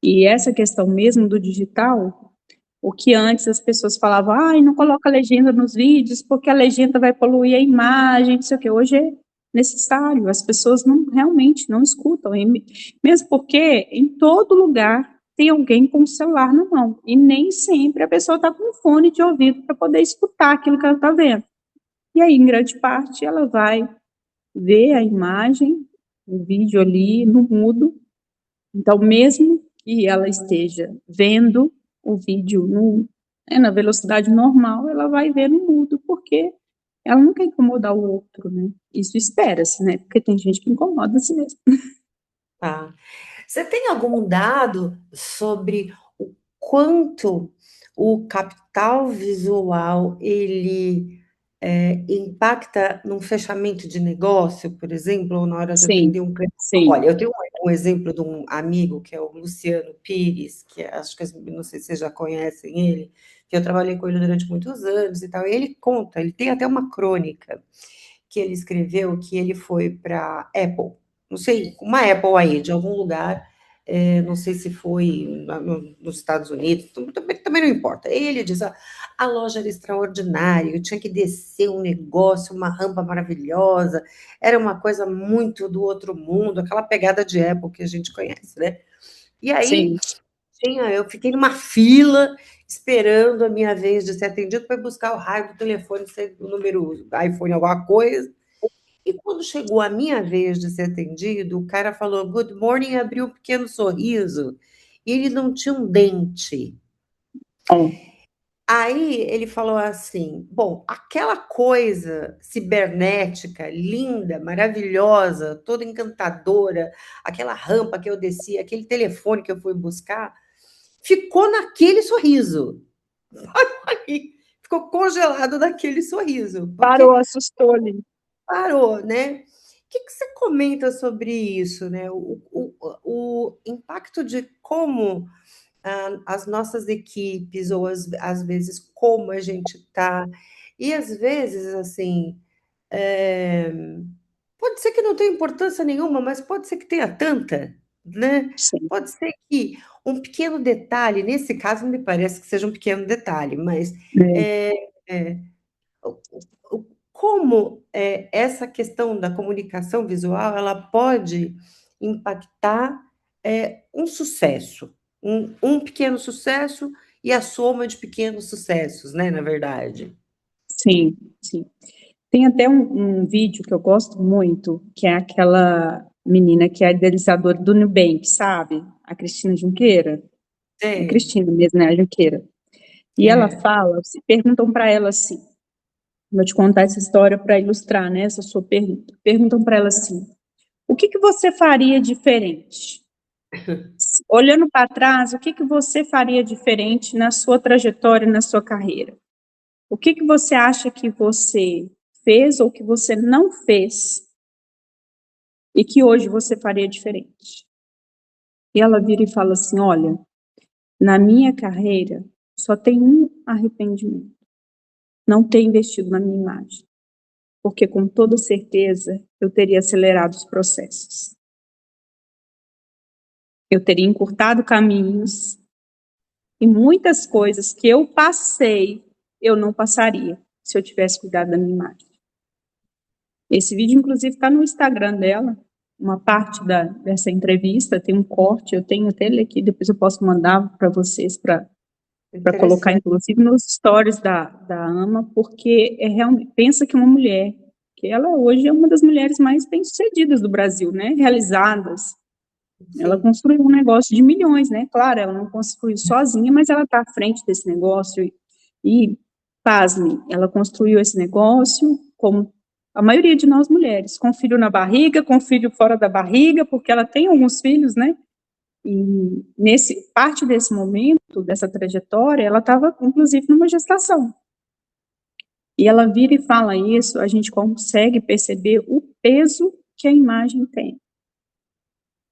E essa questão mesmo do digital, o que antes as pessoas falavam, ai, não coloca legenda nos vídeos porque a legenda vai poluir a imagem, não sei o que. Hoje é necessário, as pessoas não realmente não escutam, mesmo porque em todo lugar tem alguém com o celular na mão, e nem sempre a pessoa está com um fone de ouvido para poder escutar aquilo que ela está vendo. E aí, em grande parte, ela vai ver a imagem, o vídeo ali no mudo. Então, mesmo que ela esteja vendo o vídeo na velocidade normal, ela vai ver no mudo, porque ela não quer incomodar o outro, né? Isso espera-se, né? Porque tem gente que incomoda-se mesmo. Tá. Você tem algum dado sobre o quanto o capital visual ele impacta num fechamento de negócio, por exemplo, ou na hora de Sim, atender um cliente? sim, Olha, eu tenho um exemplo de um amigo que é o Luciano Pires, que acho que não sei se vocês já conhecem ele, que eu trabalhei com ele durante muitos anos e tal. E ele conta, ele tem até uma crônica que ele escreveu que ele foi para Apple, não sei, uma Apple aí, de algum lugar, não sei se foi nos Estados Unidos, também não importa. Ele diz: a loja era extraordinária, eu tinha que descer um negócio, uma rampa maravilhosa, era uma coisa muito do outro mundo, aquela pegada de Apple que a gente conhece, né? E aí sim. eu fiquei numa fila esperando a minha vez de ser atendido para buscar o raio do telefone, ser o número iPhone, alguma coisa. E quando chegou a minha vez de ser atendido, o cara falou good morning, abriu um pequeno sorriso e ele não tinha um dente. Bom, Aí ele falou assim: bom, aquela coisa cibernética, linda, maravilhosa, toda encantadora, aquela rampa que eu desci, aquele telefone que eu fui buscar, ficou naquele sorriso. Ficou congelado naquele sorriso, porque parou, assustou ali. parou, né? O que você comenta sobre isso, né? O impacto de como as nossas equipes, ou às vezes como a gente está, e às vezes, assim, é, pode ser que não tenha importância nenhuma, mas pode ser que tenha tanta, né? Sim, Pode ser que um pequeno detalhe, nesse caso, me parece que seja um pequeno detalhe, mas é, é, é, como essa questão da comunicação visual ela pode impactar um sucesso, um pequeno sucesso e a soma de pequenos sucessos, né, na verdade. sim, sim. Tem até um vídeo que eu gosto muito, que é aquela menina que é a idealizadora do Nubank, sabe? A Cristina Junqueira. É Sei. Cristina mesmo, né? A Junqueira. E ela É. fala, se perguntam para ela assim, vou te contar essa história para ilustrar, né, essa sua pergunta. Perguntam para ela assim, o que que você faria diferente? Olhando para trás, o que que você faria diferente na sua trajetória, na sua carreira? O que que você acha que você fez ou que você não fez e que hoje você faria diferente? E ela vira e fala assim, olha, na minha carreira só tem um arrependimento, não ter investido na minha imagem. Porque com toda certeza eu teria acelerado os processos. Eu teria encurtado caminhos e muitas coisas que eu passei, eu não passaria se eu tivesse cuidado da minha imagem. Esse vídeo, inclusive, está no Instagram dela. uma parte dessa entrevista, tem um corte, eu tenho até ele aqui, depois eu posso mandar para vocês, para colocar, inclusive, nos stories da AMA, porque realmente, pensa que uma mulher, que ela hoje é uma das mulheres mais bem-sucedidas do Brasil, né, realizadas, ela construiu um negócio de milhões, né, claro, ela não construiu sozinha, mas ela está à frente desse negócio, e pasme, ela construiu esse negócio, como a maioria de nós mulheres, com filho na barriga, com filho fora da barriga, porque ela tem alguns filhos, né, e parte desse momento, dessa trajetória, ela estava, inclusive, numa gestação. E ela vira e fala isso, a gente consegue perceber o peso que a imagem tem.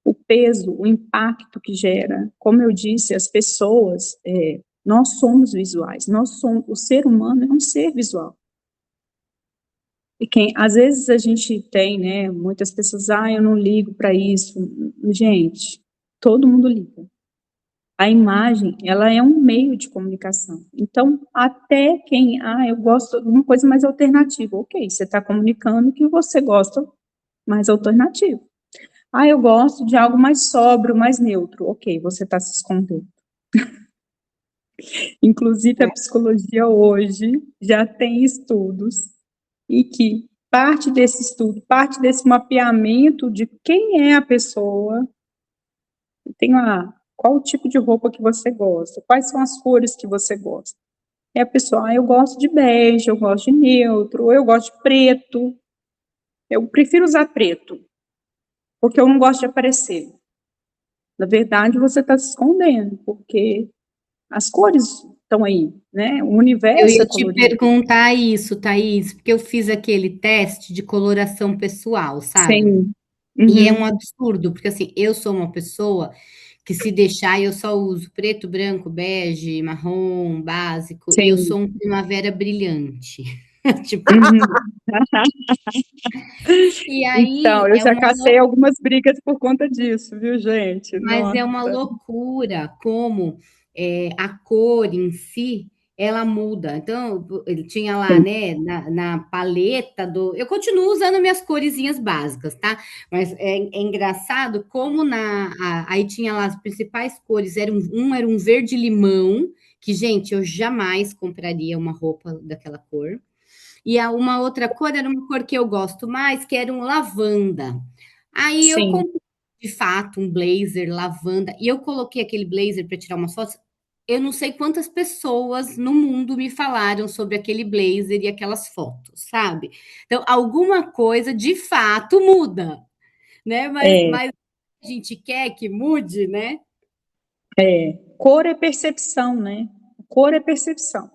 O peso, o impacto que gera. Como eu disse, as pessoas, nós somos visuais, o ser humano é um ser visual. E às vezes a gente tem, né, muitas pessoas, eu não ligo para isso. Gente, todo mundo liga. A imagem, ela é um meio de comunicação. Então, até eu gosto de uma coisa mais alternativa. Ok, você está comunicando que você gosta mais alternativo. Eu gosto de algo mais sóbrio, mais neutro. Ok, você está se escondendo. Inclusive, a psicologia hoje já tem estudos e que parte desse estudo, parte desse mapeamento de quem é a pessoa, tem qual o tipo de roupa que você gosta, quais são as cores que você gosta. A pessoa, eu gosto de bege, eu gosto de neutro, ou eu gosto de preto. Eu prefiro usar preto, porque eu não gosto de aparecer. Na verdade, você está se escondendo, porque as cores estão aí, né? O universo Eu ia é te colorido. perguntar isso, Thaís, porque eu fiz aquele teste de coloração pessoal, sabe? Sim. E é um absurdo, porque assim, eu sou uma pessoa que se deixar, eu só uso preto, branco, bege, marrom, básico, e eu Sim. sou um primavera brilhante. Tipo, e Então, aí eu é já uma cacei algumas brigas por conta disso, viu, gente? Mas é Nossa. uma loucura como a cor em si, ela muda. Então, ele tinha lá, né, na paleta do... Eu continuo usando minhas coresinhas básicas, tá? Mas é engraçado como aí tinha lá as principais cores, era um verde-limão, que, gente, eu jamais compraria uma roupa daquela cor. E uma outra cor era uma cor que eu gosto mais, que era um lavanda. Aí eu Sim. comprei, de fato, um blazer lavanda, e eu coloquei aquele blazer para tirar umas fotos. Eu não sei quantas pessoas no mundo me falaram sobre aquele blazer e aquelas fotos, sabe? Então, alguma coisa de fato muda, né? Mas a gente quer que mude, né? Cor é percepção, né? Cor é percepção.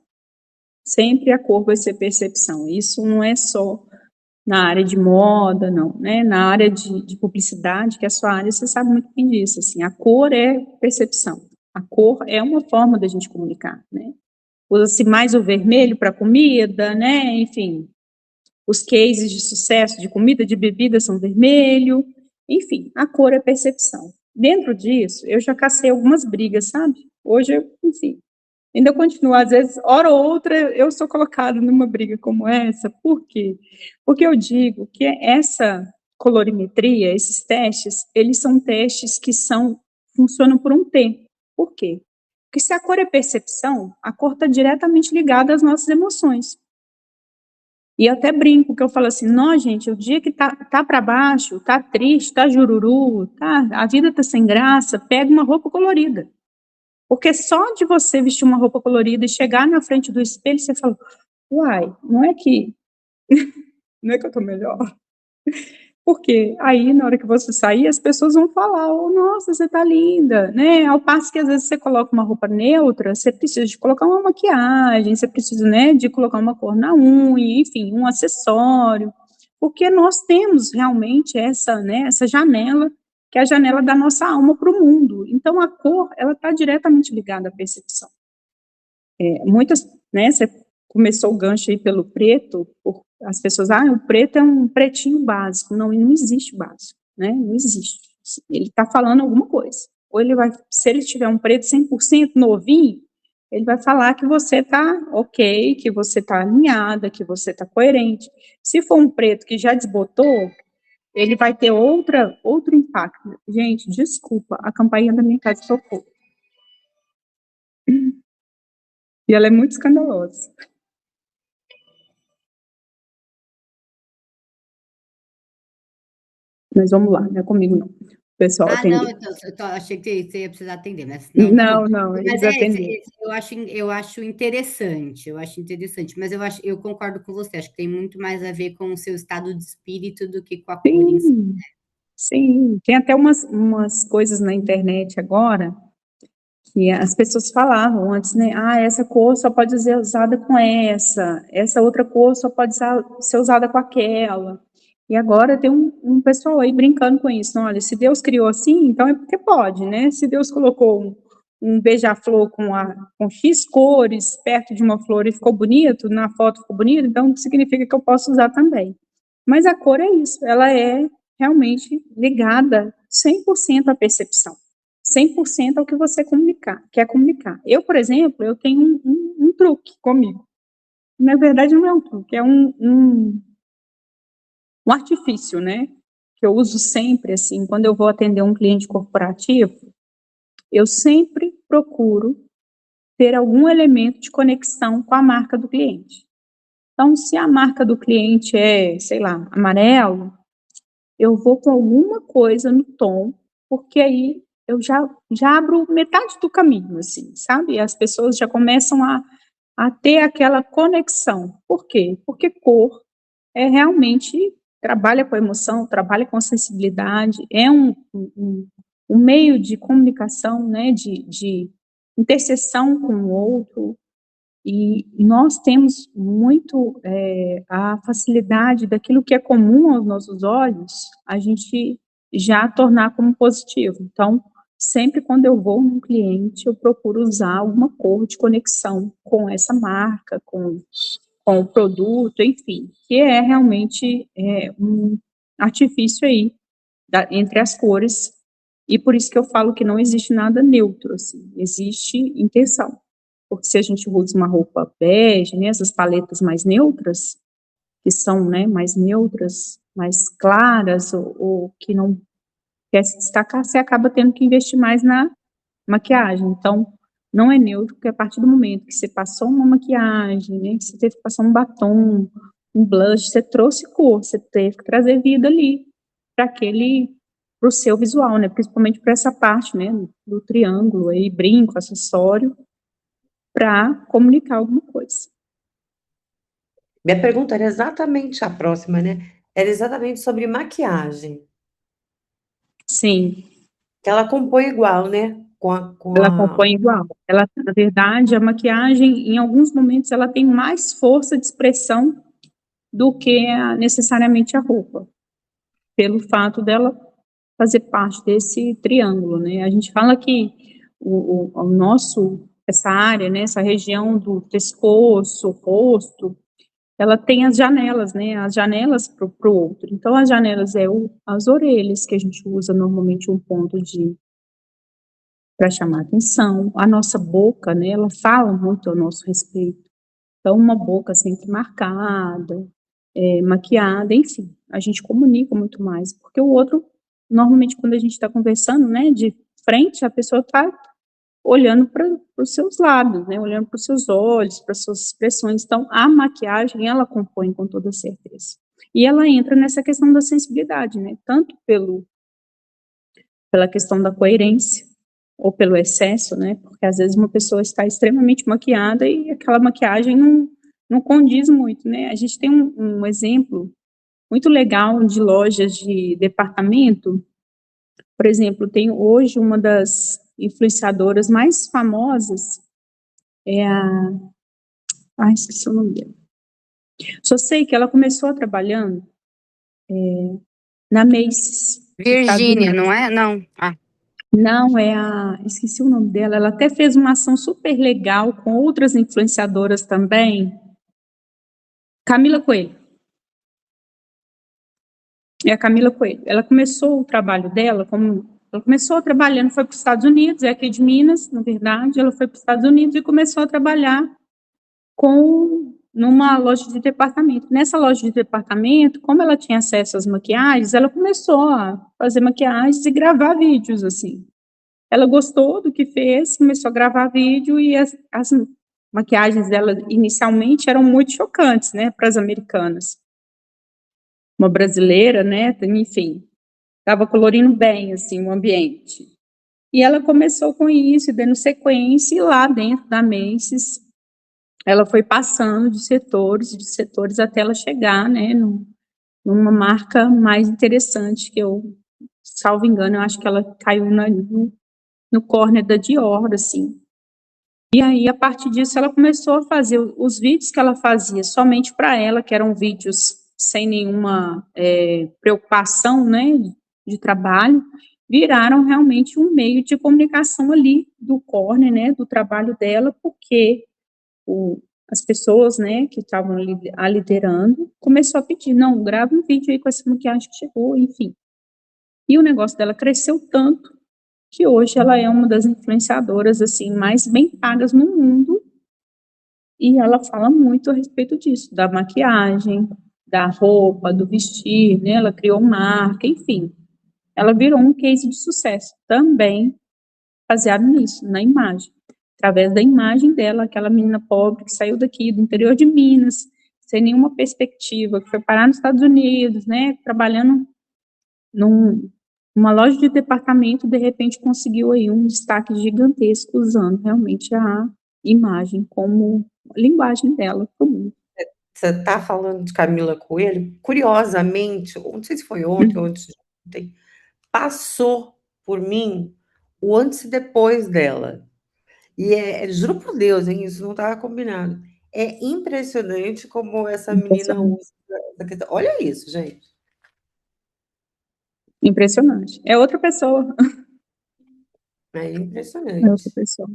Sempre a cor vai ser percepção. Isso não é só na área de moda, não, né? Na área de publicidade, que é a sua área, você sabe muito bem disso, assim, a cor é percepção. A cor é uma forma da gente comunicar, né? Usa-se mais o vermelho para comida, né? Enfim, os cases de sucesso de comida, de bebida são vermelho, enfim, a cor é percepção. Dentro disso, eu já cacei algumas brigas, sabe? Hoje, enfim, ainda continuo, às vezes, hora ou outra, eu sou colocada numa briga como essa. Por quê? Porque eu digo que essa colorimetria, esses testes, eles são testes que funcionam por um tempo. Por quê? Porque se a cor é percepção, a cor está diretamente ligada às nossas emoções. E eu até brinco, que eu falo assim, não, gente, o dia que tá para baixo, tá triste, tá jururu, a vida tá sem graça, pega uma roupa colorida. Porque só de você vestir uma roupa colorida e chegar na frente do espelho, você fala, uai, não é que eu tô melhor? Porque aí, na hora que você sair, as pessoas vão falar, nossa, você tá linda, né? Ao passo que, às vezes, você coloca uma roupa neutra, você precisa de colocar uma maquiagem, você precisa, né, de colocar uma cor na unha, enfim, um acessório. Porque nós temos, realmente, essa, né, essa janela, que é a janela da nossa alma para o mundo. Então, a cor, ela está diretamente ligada à percepção. Muitas, né, você começou o gancho aí pelo preto, as pessoas, o preto é um pretinho básico. Não, não existe básico, né, não existe. Ele está falando alguma coisa. Ou se ele tiver um preto 100% novinho, ele vai falar que você está ok, que você está alinhada, que você está coerente. Se for um preto que já desbotou, ele vai ter outro impacto. Gente, desculpa, a campainha da minha casa tocou. E ela é muito escandalosa. Mas vamos lá, não é comigo não. O pessoal não, atendeu. então, eu achei que você ia precisar atender, mas não, tá bom. Não, Mas eles atenderam. eu acho interessante, mas eu concordo com você, acho que tem muito mais a ver com o seu estado de espírito do que com a cor em si. Sim, sim. Tem até umas coisas na internet agora que as pessoas falavam antes, né? Ah, essa cor só pode ser usada com essa outra cor só pode ser usada com aquela. E agora tem um pessoal aí brincando com isso. Olha, se Deus criou assim, então é porque pode, né? Se Deus colocou um beija-flor com X cores perto de uma flor e ficou bonito, na foto ficou bonito, então significa que eu posso usar também. Mas a cor é isso, ela é realmente ligada 100% à percepção. 100% ao que você quer comunicar. Eu, por exemplo, eu tenho um truque comigo. Na verdade, não é um truque, é um artifício, né? Que eu uso sempre, assim, quando eu vou atender um cliente corporativo, eu sempre procuro ter algum elemento de conexão com a marca do cliente. Então, se a marca do cliente é, sei lá, amarelo, eu vou com alguma coisa no tom, porque aí eu já abro metade do caminho, assim, sabe? As pessoas já começam a ter aquela conexão. Por quê? Porque cor é realmente, trabalha com emoção, trabalha com sensibilidade, é um meio de comunicação, né, de interseção com o outro, e nós temos muito a facilidade daquilo que é comum aos nossos olhos, a gente já tornar como positivo. Então, sempre quando eu vou num cliente, eu procuro usar alguma cor de conexão com essa marca, com o produto, enfim, que é realmente um artifício aí entre as cores, e por isso que eu falo que não existe nada neutro, assim, existe intenção. Porque se a gente usa uma roupa bege, né, essas paletas mais neutras, que são, né, mais neutras, mais claras, ou que não quer se destacar, você acaba tendo que investir mais na maquiagem. Então, não é neutro, porque a partir do momento que você passou uma maquiagem, né, que você teve que passar um batom, um blush, você trouxe cor, você teve que trazer vida ali, para o seu visual, né, principalmente para essa parte, né, do triângulo, aí, brinco, acessório, para comunicar alguma coisa. Minha pergunta era exatamente a próxima, né? Era exatamente sobre maquiagem. Sim, Que ela compõe igual, né? ela compõe igual. Ela, na verdade, a maquiagem, em alguns momentos, ela tem mais força de expressão do que necessariamente a roupa, pelo fato dela fazer parte desse triângulo, né? A gente fala que o nosso, essa área, né, essa região do pescoço, rosto, ela tem as janelas, né? As janelas para o outro. Então, as janelas as orelhas, que a gente usa normalmente um ponto para chamar atenção. A nossa boca, né? Ela fala muito ao nosso respeito. Então, uma boca sempre marcada, maquiada, enfim, a gente comunica muito mais, porque o outro, normalmente, quando a gente está conversando, né, de frente, a pessoa está olhando para os seus lados, né, olhando para os seus olhos, para as suas expressões. Então, a maquiagem, ela compõe com toda certeza. E ela entra nessa questão da sensibilidade, né, tanto pela questão da coerência, ou pelo excesso, né, porque às vezes uma pessoa está extremamente maquiada e aquela maquiagem não condiz muito, né. A gente tem um exemplo muito legal de lojas de departamento. Por exemplo, tem hoje uma das influenciadoras mais famosas, esqueci o nome dela. Só sei que ela começou trabalhando na Macy's. Virgínia, não é? Não. Não, esqueci o nome dela. Ela até fez uma ação super legal com outras influenciadoras também. Camila Coelho. É a Camila Coelho. Ela começou o trabalho dela ela começou trabalhando, foi para os Estados Unidos, é aqui de Minas, na verdade. Ela foi para os Estados Unidos e começou a trabalhar com numa loja de departamento. Nessa loja de departamento, como ela tinha acesso às maquiagens, ela começou a fazer maquiagens e gravar vídeos, assim. Ela gostou do que fez, começou a gravar vídeo e as maquiagens dela inicialmente eram muito chocantes, né, para as americanas. Uma brasileira, né, enfim, estava colorindo bem, assim, o ambiente. E ela começou com isso, dando sequência, e lá dentro da Macy's, ela foi passando de setores, até ela chegar, né, numa marca mais interessante, que eu, salvo engano, eu acho que ela caiu no corner da Dior, assim. E aí, a partir disso, ela começou a fazer os vídeos que ela fazia somente para ela, que eram vídeos sem nenhuma preocupação, né, de trabalho, viraram realmente um meio de comunicação ali do corner, né, do trabalho dela, porque as pessoas, né, que estavam a liderando, começou a pedir, não, grava um vídeo aí com essa maquiagem que chegou, enfim. E o negócio dela cresceu tanto que hoje ela é uma das influenciadoras, assim, mais bem pagas no mundo, e ela fala muito a respeito disso, da maquiagem, da roupa, do vestir, né, ela criou marca, enfim. Ela virou um case de sucesso, também baseado nisso, na imagem. Através da imagem dela, aquela menina pobre que saiu daqui, do interior de Minas, sem nenhuma perspectiva, que foi parar nos Estados Unidos, né, trabalhando numa loja de departamento, de repente conseguiu aí um destaque gigantesco, usando realmente a imagem como linguagem dela para o mundo. Você está falando de Camila Coelho, curiosamente, não sei se foi ontem ou antes de ontem, passou por mim o antes e depois dela. E juro por Deus, hein, isso não estava combinado. É impressionante como essa menina usa essa questão. Olha isso, gente. Impressionante. É outra pessoa. É É outra impressionante. pessoa.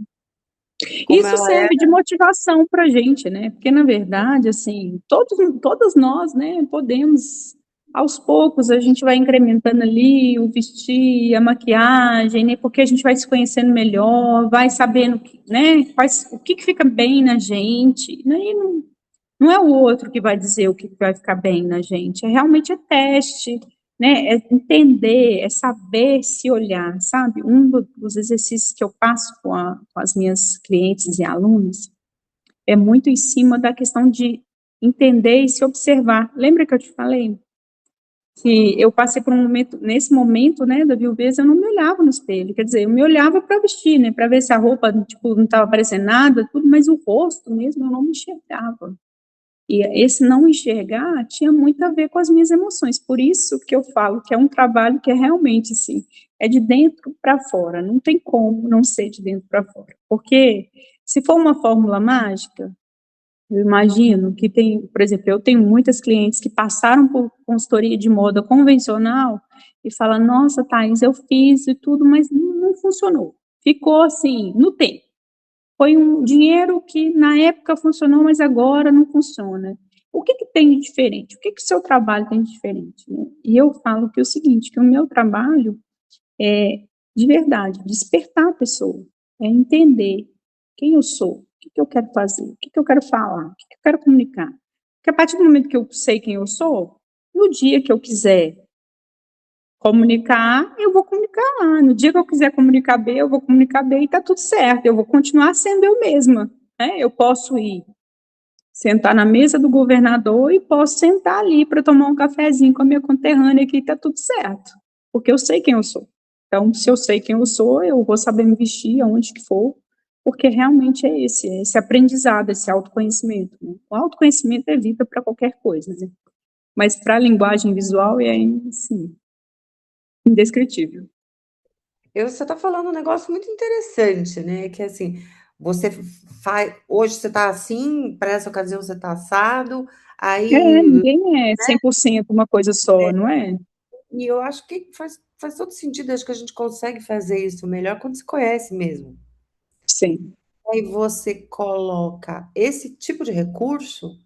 Como Isso ela serve de motivação para a gente, né? Porque, na verdade, assim, todas nós, né, podemos, aos poucos, a gente vai incrementando ali o vestir, a maquiagem, né? Porque a gente vai se conhecendo melhor, vai sabendo, né, o que fica bem na gente, né? E não é o outro que vai dizer o que vai ficar bem na gente, realmente é teste, né? É entender, é saber se olhar, sabe? Um dos exercícios que eu passo com as minhas clientes e alunos é muito em cima da questão de entender e se observar. Lembra que eu te falei que eu passei por um momento, nesse momento, né, da viuvez, eu não me olhava no espelho, quer dizer, eu me olhava para vestir, né, para ver se a roupa, tipo, não estava aparecendo nada, tudo, mas o rosto mesmo eu não me enxergava. E esse não enxergar tinha muito a ver com as minhas emoções. Por isso que eu falo que é um trabalho que é realmente assim, é de dentro para fora. Não tem como não ser de dentro para fora. Porque se for uma fórmula mágica, eu imagino que tem, por exemplo, eu tenho muitas clientes que passaram por consultoria de moda convencional e falam, nossa, Thais, eu fiz e tudo, mas não funcionou. Ficou assim, no tempo. Foi um dinheiro que na época funcionou, mas agora não funciona. O que tem de diferente? O que o seu trabalho tem de diferente? Né? E eu falo que é o seguinte, que o meu trabalho é, de verdade, despertar a pessoa, é entender quem eu sou, o que eu quero fazer, o que eu quero falar, o que eu quero comunicar. Porque a partir do momento que eu sei quem eu sou, no dia que eu quiser comunicar, eu vou comunicar lá. No dia que eu quiser comunicar bem, eu vou comunicar bem e tá tudo certo. Eu vou continuar sendo eu mesma. Né? Eu posso ir sentar na mesa do governador e posso sentar ali para tomar um cafezinho com a minha conterrânea aqui, tá tudo certo. Porque eu sei quem eu sou. Então, se eu sei quem eu sou, eu vou saber me vestir aonde que for, porque realmente é esse aprendizado, esse autoconhecimento. Né? O autoconhecimento é vida para qualquer coisa, né? Mas para a linguagem visual é, assim, indescritível. Você está falando um negócio muito interessante, né? Que assim, você faz. Hoje você está assim, para essa ocasião você está assado, aí. Ninguém é 100% uma coisa só, não é? E eu acho que faz todo sentido, acho que a gente consegue fazer isso melhor quando se conhece mesmo. Sim. Aí você coloca esse tipo de recurso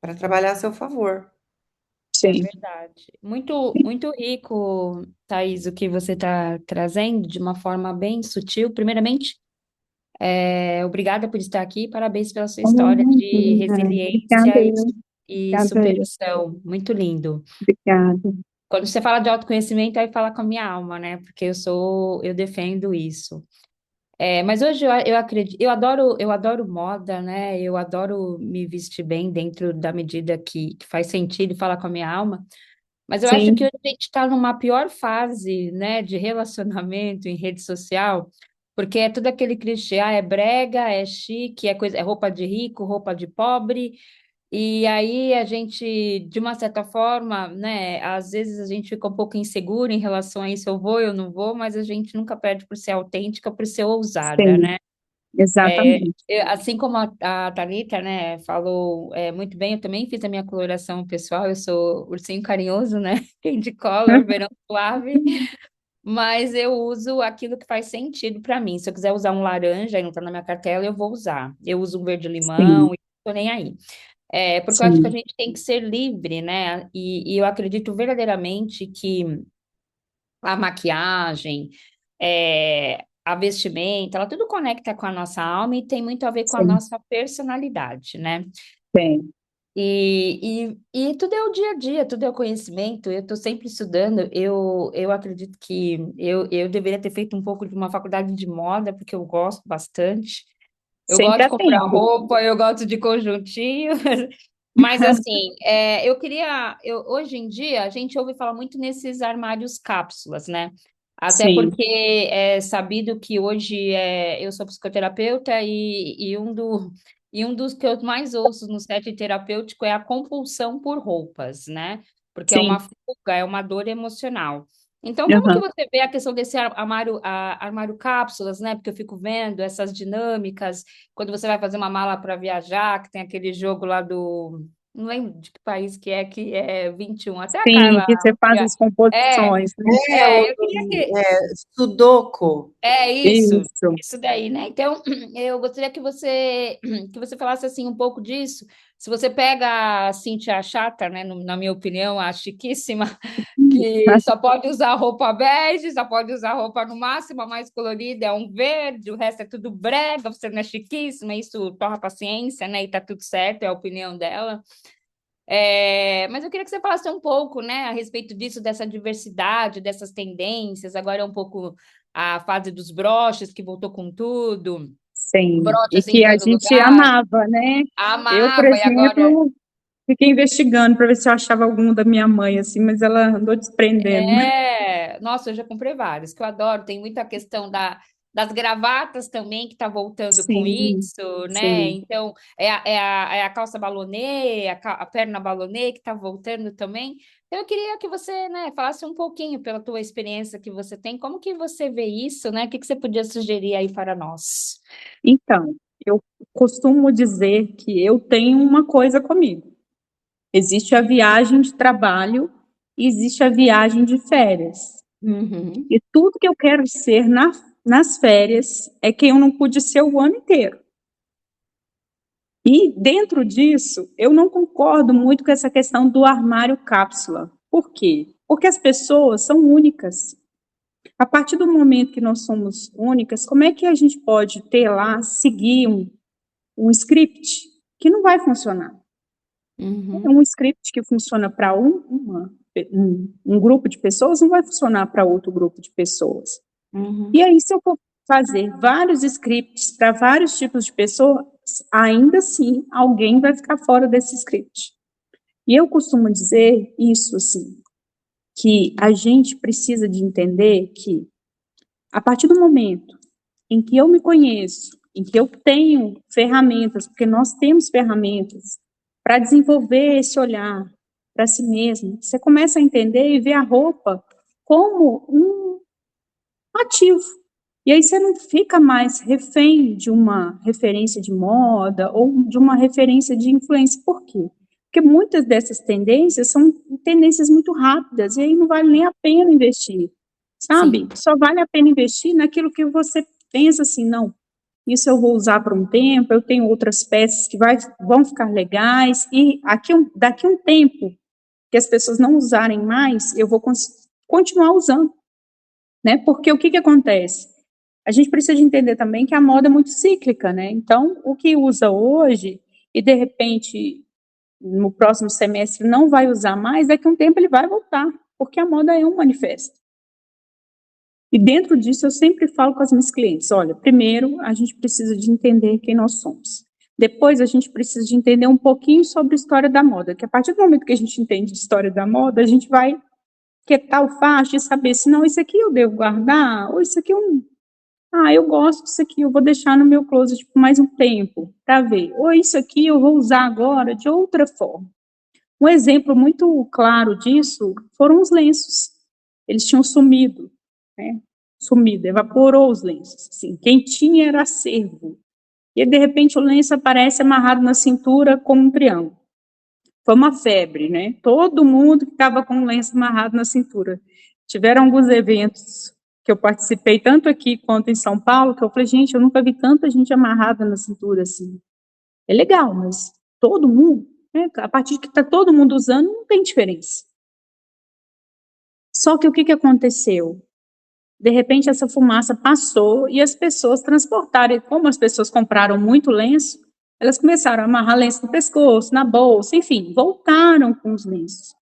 para trabalhar a seu favor. É Sim. verdade. Muito, muito rico, Thaís, o que você está trazendo de uma forma bem sutil. Primeiramente, Obrigada por estar aqui, parabéns pela sua história de Obrigada, resiliência e obrigada, superação. Muito lindo. obrigada. Quando você fala de autoconhecimento, aí fala com a minha alma, né? Porque eu defendo isso. Mas hoje eu acredito, eu adoro moda, né? Eu adoro me vestir bem dentro da medida que faz sentido falar com a minha alma. Mas eu acho que Sim, hoje a gente está numa pior fase, né, de relacionamento em rede social, porque é tudo aquele clichê, é brega, é chique, é coisa, é roupa de rico, roupa de pobre, e aí a gente, de uma certa forma, né, às vezes a gente fica um pouco inseguro em relação a isso, eu vou, eu não vou, mas a gente nunca perde por ser autêntica, por ser ousada, sim, né? exatamente. Assim como a Thalita, né, falou muito bem, eu também fiz a minha coloração pessoal, eu sou ursinho carinhoso, né, candy color, verão suave, mas eu uso aquilo que faz sentido para mim. Se eu quiser usar um laranja e não tá na minha cartela, eu vou usar. Eu uso um verde-limão Sim, e não tô nem aí. Porque eu acho que a sim, gente tem que ser livre, né, e eu acredito verdadeiramente que a maquiagem, a vestimenta, ela tudo conecta com a nossa alma e tem muito a ver com a sim, nossa personalidade, né? tem. E tudo é o dia a dia, tudo é o conhecimento. Eu estou sempre estudando. Eu acredito que eu deveria ter feito um pouco de uma faculdade de moda, porque eu gosto bastante. Eu gosto Sempre de há comprar tempo. roupa, eu gosto de conjuntinho. Mas assim, hoje em dia a gente ouve falar muito nesses armários cápsulas, né? Até Sim, porque é sabido que hoje eu sou psicoterapeuta e um dos que eu mais ouço no set terapêutico é a compulsão por roupas, né? Porque é uma sim, fuga, é uma dor emocional. Então, como que aham. você vê a questão desse armário cápsulas, né? Porque eu fico vendo essas dinâmicas, quando você vai fazer uma mala para viajar, que tem aquele jogo lá do. Não lembro de que país que é 21. Até a Sim, Carla. que você faz as É, composições, né? eu queria que. Sudoku. Isso, Isso, isso daí, né? Então, eu gostaria que você falasse assim um pouco disso. Se você pega a Cíntia Chata, né, na minha opinião, a chiquíssima, que só pode usar roupa bege, só pode usar roupa no máximo, a mais colorida é um verde, o resto é tudo brega, você não é chiquíssima, isso torra paciência, né? E tá tudo certo, é a opinião dela. Mas eu queria que você falasse um pouco, né, a respeito disso, dessa diversidade, dessas tendências. Agora é um pouco a fase dos broches, que voltou com tudo, sim. E broches em que a todo gente lugar. amava, né? Eu, por Amava, e agora. exemplo, fiquei investigando para ver se eu achava algum da minha mãe, assim, mas ela andou desprendendo. Nossa, eu já comprei vários, que eu adoro. Tem muita questão das gravatas também, que está voltando com Sim, isso, né? sim. Então, é a calça balonê, a perna balonê que está voltando também. Então, eu queria que você, né, falasse um pouquinho pela tua experiência que você tem, como que você vê isso, né? O que que você podia sugerir aí para nós? Então, eu costumo dizer que eu tenho uma coisa comigo. Existe a viagem de trabalho e existe a viagem de férias. Uhum, E tudo que eu quero ser nas férias é quem eu não pude ser o ano inteiro. E dentro disso, eu não concordo muito com essa questão do armário cápsula. Por quê? Porque as pessoas são únicas. A partir do momento que nós somos únicas, como é que a gente pode ter lá, seguir um script que não vai funcionar? É uhum, um script que funciona para um grupo de pessoas, não vai funcionar para outro grupo de pessoas. uhum, E aí, se eu for fazer vários scripts para vários tipos de pessoas, ainda assim, alguém vai ficar fora desse script. E eu costumo dizer isso, assim, que a gente precisa de entender que, a partir do momento em que eu me conheço, em que eu tenho ferramentas, porque nós temos ferramentas para desenvolver esse olhar para si mesmo, você começa a entender e ver a roupa como um ativo. E aí você não fica mais refém de uma referência de moda ou de uma referência de influência. Por quê? Porque muitas dessas tendências são tendências muito rápidas e aí não vale nem a pena investir, sabe? sim, Só vale a pena investir naquilo que você pensa assim, não, isso eu vou usar por um tempo, eu tenho outras peças que vão ficar legais e daqui a um tempo que as pessoas não usarem mais, eu vou continuar usando, né? Porque o que acontece? a gente precisa de entender também que a moda é muito cíclica, né? Então, o que usa hoje e, de repente, no próximo semestre não vai usar mais, daqui a um tempo ele vai voltar, porque a moda é um manifesto. E dentro disso eu sempre falo com as minhas clientes, olha, primeiro a gente precisa de entender quem nós somos. Depois a gente precisa de entender um pouquinho sobre a história da moda, que a partir do momento que a gente entende a história da moda, a gente vai quietar o facho e saber se não, isso aqui eu devo guardar, ou isso aqui eu gosto disso aqui, eu vou deixar no meu closet por mais um tempo, para ver. Ou isso aqui eu vou usar agora de outra forma. Um exemplo muito claro disso foram os lenços. Eles tinham sumido, né? Sumido, evaporou os lenços. Assim. Quem tinha era acervo. E, de repente, o lenço aparece amarrado na cintura como um triângulo. Foi uma febre, né? Todo mundo que estava com o lenço amarrado na cintura. Tiveram alguns eventos que eu participei, tanto aqui quanto em São Paulo, que eu falei, gente, eu nunca vi tanta gente amarrada na cintura assim. É legal, mas todo mundo, né? A partir de que está todo mundo usando, não tem diferença. Só que o que aconteceu? De repente, essa fumaça passou e as pessoas transportaram. Como as pessoas compraram muito lenço, elas começaram a amarrar lenço no pescoço, na bolsa, enfim, voltaram com os lenços.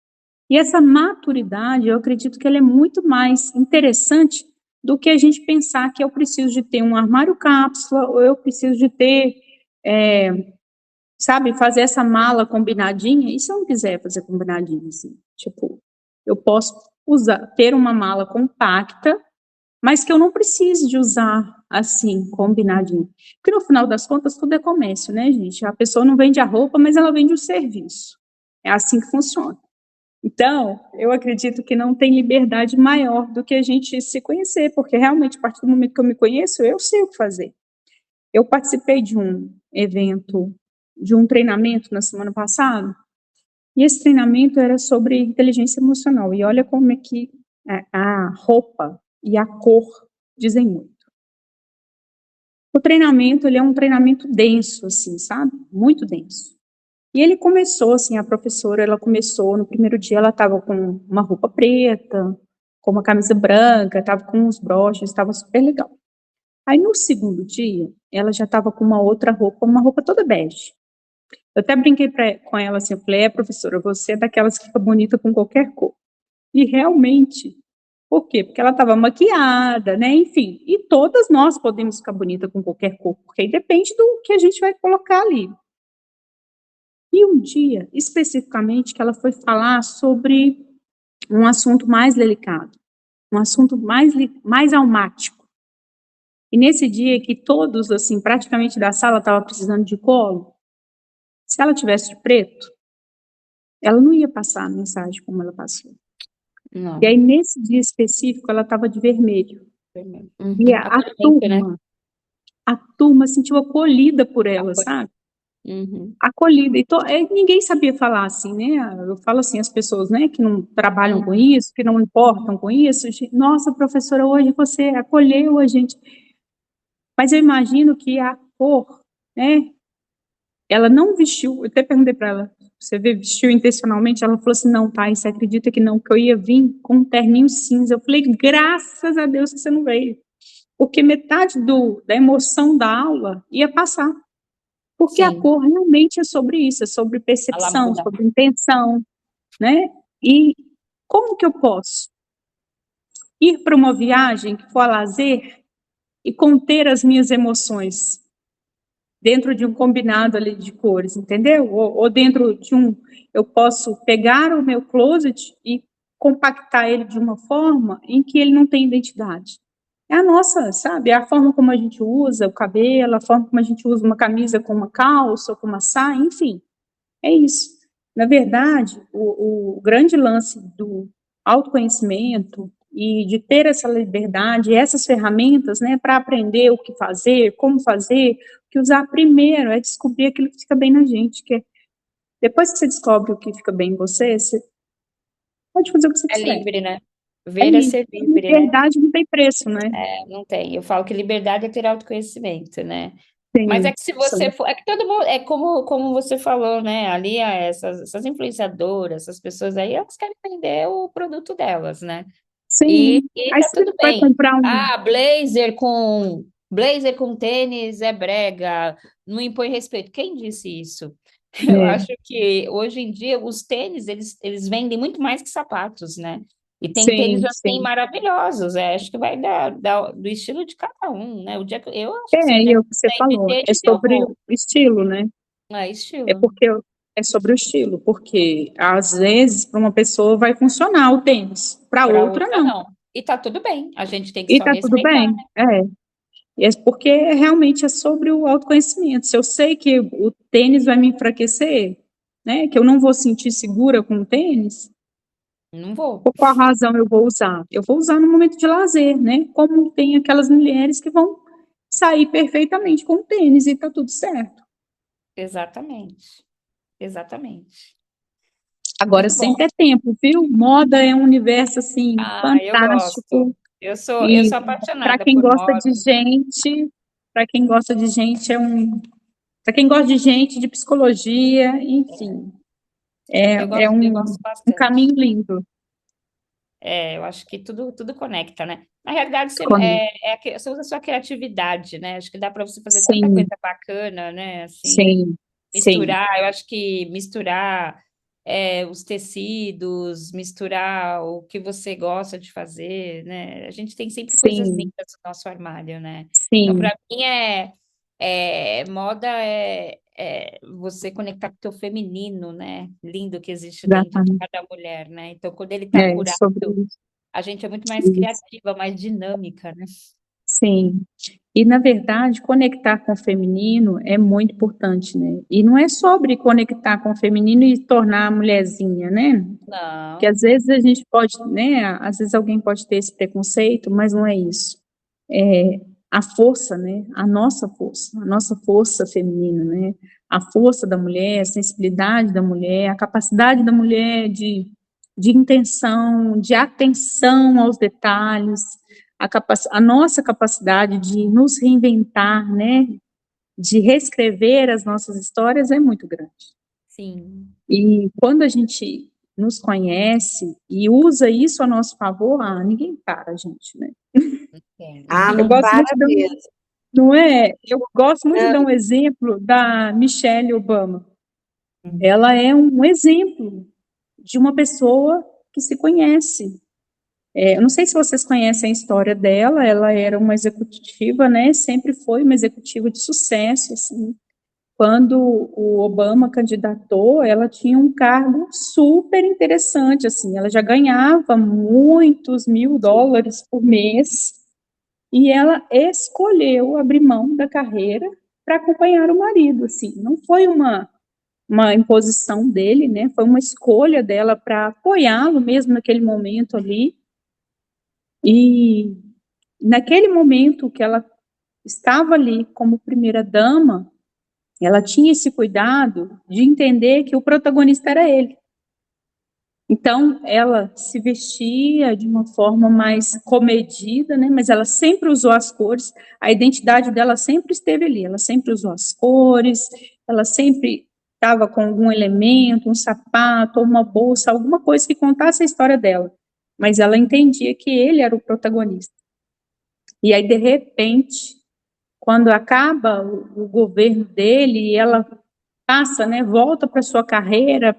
E essa maturidade, eu acredito que ela é muito mais interessante do que a gente pensar que eu preciso de ter um armário cápsula, ou eu preciso de ter, fazer essa mala combinadinha. E se eu não quiser fazer combinadinha, assim? Tipo, eu posso ter uma mala compacta, mas que eu não precise de usar assim, combinadinho. Porque no final das contas, tudo é comércio, né, gente? A pessoa não vende a roupa, mas ela vende o serviço. É assim que funciona. Então, eu acredito que não tem liberdade maior do que a gente se conhecer, porque realmente, a partir do momento que eu me conheço, eu sei o que fazer. Eu participei de um evento, de um treinamento na semana passada, e esse treinamento era sobre inteligência emocional. E olha como é que a roupa e a cor dizem muito. O treinamento, ele é um treinamento denso, assim, sabe? Muito denso. E ele começou, assim, a professora, ela começou, no primeiro dia ela estava com uma roupa preta, com uma camisa branca, estava com uns broches, estava super legal. Aí no segundo dia, ela já estava com uma outra roupa, uma roupa toda bege. Eu até brinquei com ela assim, eu falei, professora, você é daquelas que fica bonita com qualquer cor. E realmente, por quê? Porque ela estava maquiada, né, enfim. E todas nós podemos ficar bonita com qualquer cor, porque aí depende do que a gente vai colocar ali. E um dia, especificamente, que ela foi falar sobre um assunto mais delicado, um assunto mais almático. E nesse dia que todos, assim, praticamente da sala estavam precisando de colo, se ela tivesse de preto, ela não ia passar a mensagem como ela passou. Não. E aí, nesse dia específico, ela estava de vermelho. Uhum. E a turma sentiu acolhida por ela, sabe? Uhum. Acolhida. E ninguém sabia falar assim, né? Eu falo assim, as pessoas, né, que não trabalham com isso, que não importam com isso. Nossa, professora, hoje você acolheu a gente. Mas eu imagino que a cor, né? Ela não vestiu, eu até perguntei para ela, você vestiu intencionalmente? Ela falou assim, não, tá, você acredita que não, que eu ia vir com um terninho cinza. Eu falei, graças a Deus que você não veio. Porque metade da emoção da aula ia passar. Porque a cor realmente é sobre isso, é sobre percepção, sobre intenção, né? E como que eu posso ir para uma viagem que for a lazer e conter as minhas emoções dentro de um combinado ali de cores, entendeu? Ou dentro de eu posso pegar o meu closet e compactar ele de uma forma em que ele não tem identidade. É a nossa, sabe? É a forma como a gente usa o cabelo, a forma como a gente usa uma camisa com uma calça ou com uma saia, enfim. É isso. Na verdade, o grande lance do autoconhecimento e de ter essa liberdade, essas ferramentas, né, para aprender o que fazer, como fazer, o que usar primeiro é descobrir aquilo que fica bem na gente, que depois que você descobre o que fica bem em você, você pode fazer o que você quiser. É livre, né? Ver é ser livre, né? Liberdade não tem preço, né? Não tem. Eu falo que liberdade é ter autoconhecimento, né? Sim, mas é que se você for, é que todo mundo, é como você falou, né? Ali essas influenciadoras, essas pessoas aí, elas querem vender o produto delas, né? Sim. E Aí tá você tudo vai bem. comprar um. Ah, blazer com tênis é brega, não impõe respeito. Quem disse isso? Eu É, acho que hoje em dia os tênis eles vendem muito mais que sapatos, né? E tem tênis sim, assim sim. maravilhosos. Acho que vai do estilo de cada um, né? O dia que eu acho assim, o dia É que o que você eu sair de falou, é tênis, eu sobre vou. o estilo, né? É É estilo. porque é sobre o estilo, porque às vezes para uma pessoa vai funcionar o tênis, para Para outra outra não. não. E tá tudo bem. A gente tem que E só tá tudo respeitar. bem. É. E é porque realmente é sobre o autoconhecimento. Se eu sei que o tênis vai me enfraquecer, né? Que eu não vou sentir segura com o tênis, Não vou. por qual razão eu vou usar? Eu vou usar no momento de lazer, né? Como tem aquelas mulheres que vão sair perfeitamente com o tênis e tá tudo certo. Exatamente. Exatamente. Agora Muito bom. sempre é tempo, viu? Moda é um universo assim Ah, eu fantástico gosto. Eu e sou para apaixonada quem por gosta moda. de gente, para quem gosta de gente para quem gosta de gente, de psicologia, enfim, é Eu gosto um bastante. caminho lindo. Eu acho que tudo conecta, né? Na realidade, Quando- você usa a sua criatividade, né? Acho que dá para você fazer tanta Sim, coisa bacana, né? Assim, sim, sim, misturar, eu acho que misturar os tecidos, misturar o que você gosta de fazer, né? A gente tem sempre coisas sim, lindas no nosso armário, né? Então, sim, para mim, moda é você conectar com o teu feminino, né? Lindo que existe dentro de exatamente. cada mulher, né? Então, quando ele está É curado, sobre a gente é muito mais isso. criativa, mais dinâmica, né? Sim. E, na verdade, conectar com o feminino é muito importante, né? E não é sobre conectar com o feminino e tornar a mulherzinha, né? Que Não, às vezes a gente pode, né? Às vezes alguém pode ter esse preconceito, mas não é isso. É a força, né? A nossa força feminina, né? A força da mulher, a sensibilidade da mulher, a capacidade da mulher de intenção, de atenção aos detalhes, a nossa capacidade de nos reinventar, né? De reescrever as nossas histórias é muito grande. sim. E quando a gente nos conhece e usa isso a nosso favor, ninguém para a gente, né? Ah, Eu não gosto muito para de dar mesmo. não é? Eu gosto muito de Não. dar um exemplo da Michelle Obama. Ela é um exemplo de uma pessoa que se conhece. Eu não sei se vocês conhecem a história dela, ela era uma executiva, né? Sempre foi uma executiva de sucesso, assim. Quando o Obama candidatou, ela tinha um cargo super interessante, assim. Ela já ganhava muitos $1.000 por mês e ela escolheu abrir mão da carreira para acompanhar o marido, assim. Não foi uma imposição dele, né? Foi uma escolha dela para apoiá-lo mesmo naquele momento ali. E naquele momento que ela estava ali como primeira dama, ela tinha esse cuidado de entender que o protagonista era ele. Então, ela se vestia de uma forma mais comedida, né? Mas ela sempre usou as cores, a identidade dela sempre esteve ali, ela sempre usou as cores, ela sempre estava com algum elemento, um sapato, ou uma bolsa, alguma coisa que contasse a história dela. Mas ela entendia que ele era o protagonista. E aí, de repente, quando acaba o governo dele e ela passa, né, volta para sua carreira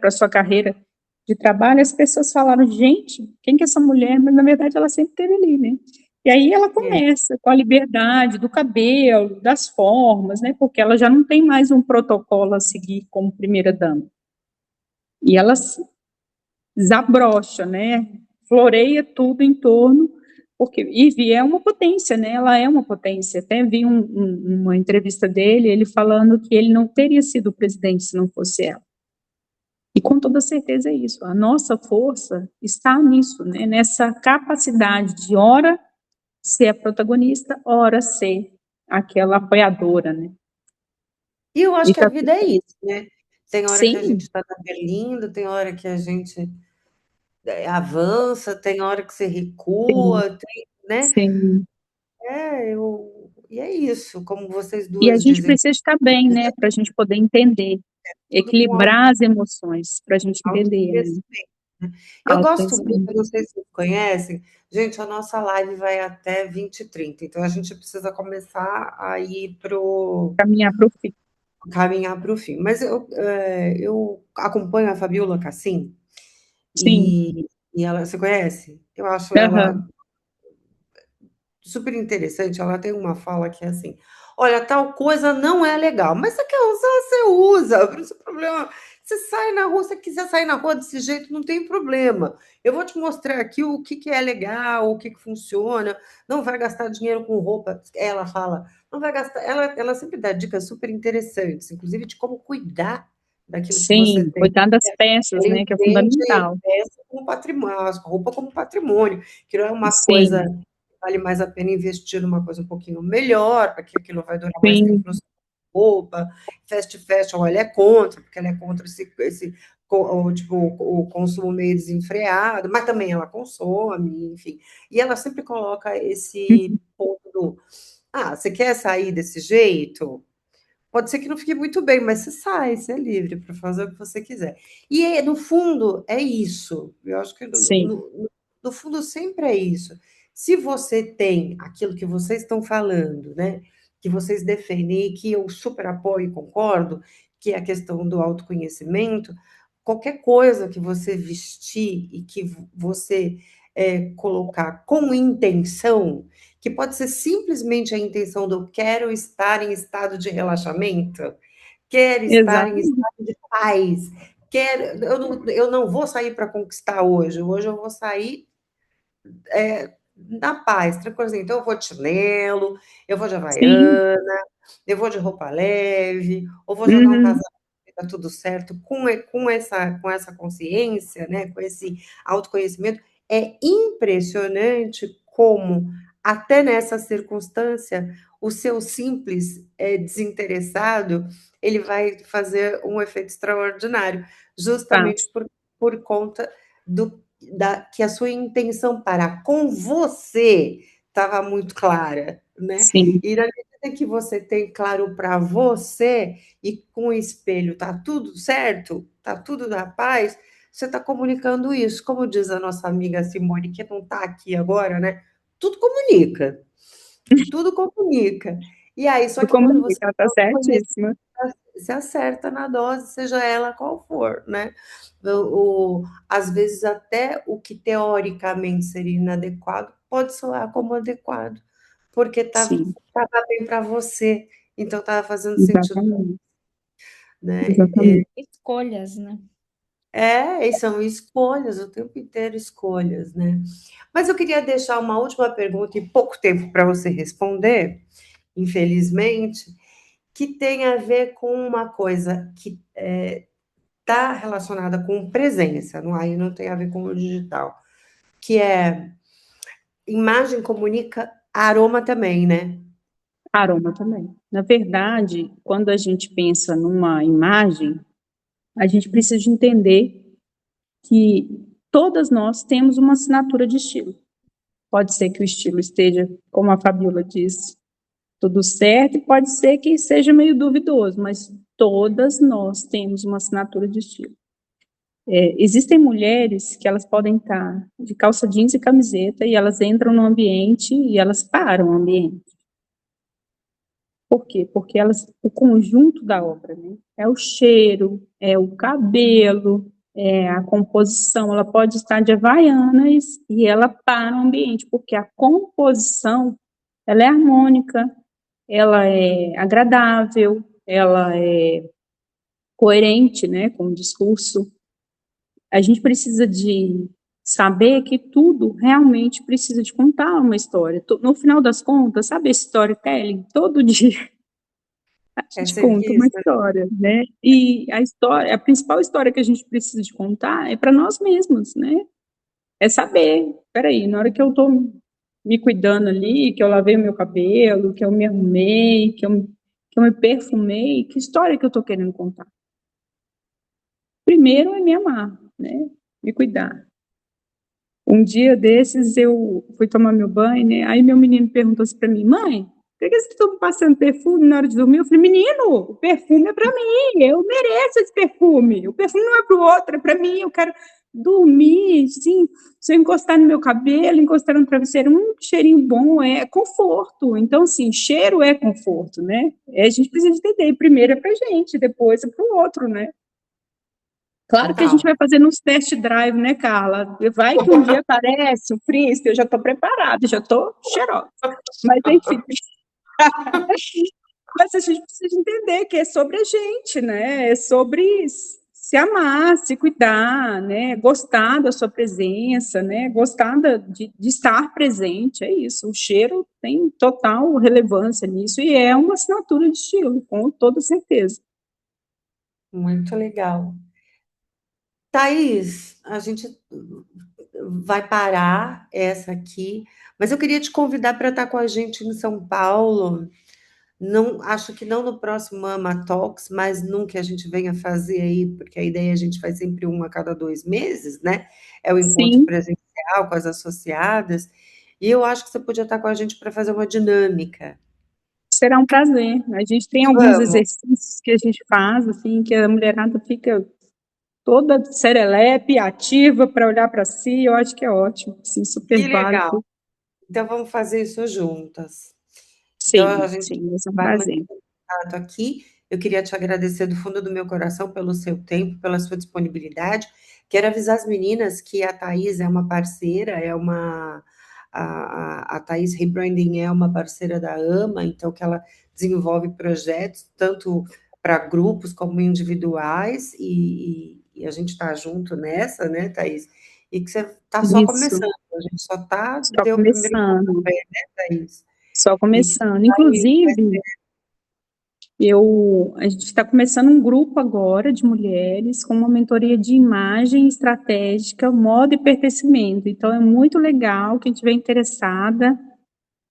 de trabalho, as pessoas falaram, gente, quem que é essa mulher? Mas na verdade ela sempre esteve ali, né? E aí ela É. começa com a liberdade do cabelo, das formas, né? Porque ela já não tem mais um protocolo a seguir como primeira dama. E ela se desabrocha, né? Floreia tudo em torno, porque Ivy é uma potência, né? Ela é uma potência. Até vi uma entrevista dele, ele falando que ele não teria sido presidente se não fosse ela. E com toda certeza é isso. A nossa força está nisso, né? Nessa capacidade de, ora, ser a protagonista, ora, ser aquela apoiadora, né? E eu acho E que a tá, vida é isso, né? Tem hora que a gente sim, está na berlinda, tem hora que a gente avança, tem hora que você sim, recua, tem, né? sim. E é isso, como vocês E a duas gente dizem, precisa estar bem, né? Para a gente poder entender, tudo com equilibrar as emoções, para a gente entender, né? autoconhecimento. Eu gosto Autoconhecimento. muito, eu não sei se vocês conhecem, gente, a nossa live vai até 20h30, então a gente precisa começar a ir Caminhar para o fim. caminhar para o fim. Mas eu acompanho a Fabiola Cassim, Sim. e ela, você conhece? Eu acho ela Aham. super interessante. Ela tem uma fala que é assim: olha, tal coisa não é legal, mas você quer usar, você usa. Não tem problema. Você sai na rua, se você quiser sair na rua desse jeito, não tem problema. Eu vou te mostrar aqui o que é legal, o que funciona. Não vai gastar dinheiro com roupa. Ela fala, não vai gastar. Ela sempre dá dicas super interessantes, inclusive de como cuidar daquilo que você Sim, tem. cuidar das peças, Ela né, que é entende fundamental. peça como patrimônio, a roupa como patrimônio, que não é uma coisa Sim, que vale mais a pena investir numa coisa um pouquinho melhor, para que aquilo vai durar mais tempo sim, no seu roupa. Fast fashion, ela é contra, porque ela é contra o consumo meio desenfreado, mas também ela consome, enfim. E ela sempre coloca esse ponto do, você quer sair desse jeito? Pode ser que não fique muito bem, mas você sai, você é livre para fazer o que você quiser. E, no fundo, é isso. Eu acho que, sim, no fundo, sempre é isso. Se você tem aquilo que vocês estão falando, né, que vocês defendem e que eu super apoio e concordo, que é a questão do autoconhecimento, qualquer coisa que você vestir e que você colocar com intenção, que pode ser simplesmente a intenção do quero estar em estado de relaxamento, quero estar em exatamente. estado de paz, eu não vou sair para conquistar hoje eu vou sair na paz, tranquilo. Então, eu vou de chinelo, eu vou de Sim, havaiana, eu vou de roupa leve, ou vou jogar um uhum, casaco e tá tudo certo, com essa consciência, né, com esse autoconhecimento. É impressionante como, até nessa circunstância, o seu simples desinteressado, ele vai fazer um efeito extraordinário, tá, justamente por conta que a sua intenção para com você estava muito clara, né? sim, E na medida que você tem claro para você e com o espelho tá tudo certo, tá tudo na paz, você está comunicando isso. Como diz a nossa amiga Simone, que não está aqui agora, né? Tudo comunica, tudo comunica. E aí, só eu que quando você comunico, ela tá conhece, certíssima. se acerta na dose, seja ela qual for, né? Às vezes, até o que teoricamente seria inadequado pode soar como adequado, porque estava Sim, bem para você, então estava fazendo sentido, exatamente, né? exatamente. Escolhas, né? E são escolhas, o tempo inteiro escolhas, né? Mas eu queria deixar uma última pergunta e pouco tempo para você responder, infelizmente, que tem a ver com uma coisa que está relacionada com presença, aí não tem a ver com o digital, que é imagem comunica, aroma também, né? Aroma também. Na verdade, quando a gente pensa numa imagem, a gente precisa de entender que todas nós temos uma assinatura de estilo. Pode ser que o estilo esteja, como a Fabiola disse, tudo certo, e pode ser que seja meio duvidoso, mas todas nós temos uma assinatura de estilo. Existem mulheres que elas podem estar de calça jeans e camiseta e elas entram no ambiente e elas param o ambiente. Por quê? Porque o conjunto da obra, né? É o cheiro, é o cabelo, é a composição. Ela pode estar de havaianas e ela para o ambiente, porque a composição ela é harmônica, ela é agradável, ela é coerente, né, com o discurso. A gente precisa de saber que tudo realmente precisa de contar uma história. No final das contas, sabe storytelling? Todo dia a É gente conta uma serviço, história, né? E a principal história que a gente precisa de contar é para nós mesmos, né? É saber, peraí, na hora que eu tô me cuidando ali, que eu lavei o meu cabelo, que eu me arrumei, que eu me perfumei, que história que eu tô querendo contar? Primeiro é me amar, né? Me cuidar. Um dia desses eu fui tomar meu banho, né? Aí meu menino perguntou assim para mim, mãe, por que você está passando perfume na hora de dormir? Eu falei, menino, o perfume é para mim, eu mereço esse perfume. O perfume não é para o outro, é para mim. Eu quero dormir, sim, se eu encostar no meu cabelo, encostar no travesseiro, cheirinho bom é conforto. Então, assim, cheiro é conforto, né? A gente precisa entender, primeiro é pra gente, depois é pro outro, né? Claro que a gente Total. vai fazendo uns test drive, né, Carla? Vai que um dia aparece o príncipe, eu já estou preparada, já estou cheirosa. Mas, enfim. Mas a gente precisa entender que é sobre a gente, né? É sobre se amar, se cuidar, né? Gostar da sua presença, né? Gostar de estar presente, é isso. O cheiro tem total relevância nisso e é uma assinatura de estilo, com toda certeza. Muito legal. Thaís, a gente vai parar essa aqui, mas eu queria te convidar para estar com a gente em São Paulo. Não, acho que não no próximo Ama Talks, mas num que a gente venha fazer aí, porque a ideia é a gente faz sempre um a cada 2 meses, né? É o encontro Sim, presencial com as associadas. E eu acho que você podia estar com a gente para fazer uma dinâmica. será um prazer. A gente tem alguns Vamos, exercícios que a gente faz, assim, que a mulherada fica toda serelepe, ativa para olhar para si, eu acho que é ótimo, assim, super que legal. válido. Então vamos fazer isso juntas. Então a Sim, gente sim, esse é um vai manter prazer. contato aqui. Eu queria te agradecer do fundo do meu coração pelo seu tempo, pela sua disponibilidade. Quero avisar as meninas que a Thaís é uma parceira, a Thaís Rebranding é uma parceira da AMA, então que ela desenvolve projetos tanto para grupos como individuais, e a gente está junto nessa, né, Thaís? E que você está só Isso, começando, a gente só só deu o primeiro começando, pontapé, né, Thaís? só E isso começando. vai Inclusive, a gente está começando um grupo agora de mulheres com uma mentoria de imagem estratégica, moda e pertencimento. Então, é muito legal, quem estiver interessada.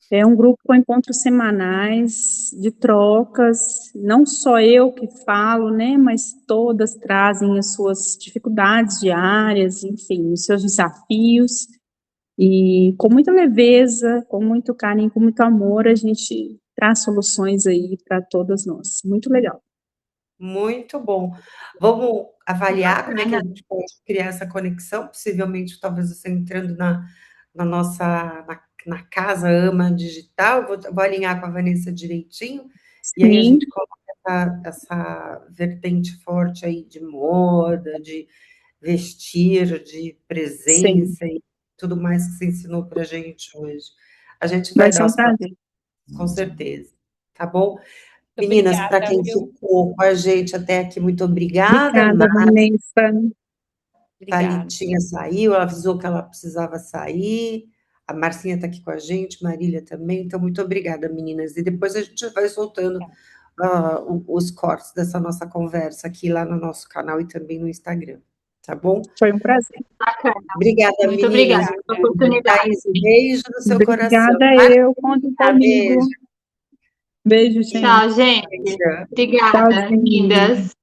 É um grupo com encontros semanais, de trocas, não só eu que falo, né, mas todas trazem as suas dificuldades diárias, enfim, os seus desafios, e com muita leveza, com muito carinho, com muito amor, a gente traz soluções aí para todas nós. Muito legal. muito bom. Vamos avaliar como é que a gente pode criar essa conexão, possivelmente, talvez você entrando na nossa, na casa Ama Digital, vou alinhar com a Vanessa direitinho, e aí a Sim, gente coloca essa vertente forte aí de moda, de vestir, de sim, presença e tudo mais que você ensinou para a gente hoje. A gente vai vai ser dar um os próximos, prazer. com certeza. Tá bom? Muito Meninas, para obrigada, quem viu? ficou com a gente até aqui, muito obrigada. Obrigada, Vanessa. Obrigada. Thalitinha saiu, ela avisou que ela precisava sair. A Marcinha está aqui com a gente, Marília também. Então, muito obrigada, meninas. E depois a gente vai soltando os cortes dessa nossa conversa aqui lá no nosso canal e também no Instagram. Tá bom? Foi um prazer. Bacana. Obrigada, Muito meninas. obrigada pela oportunidade. Thaís, um beijo no seu coração. Obrigada eu, contem Marcinha, beijo. comigo. Beijo, gente. Tchau, gente. Beijo. Obrigada, Tchauzinho. lindas.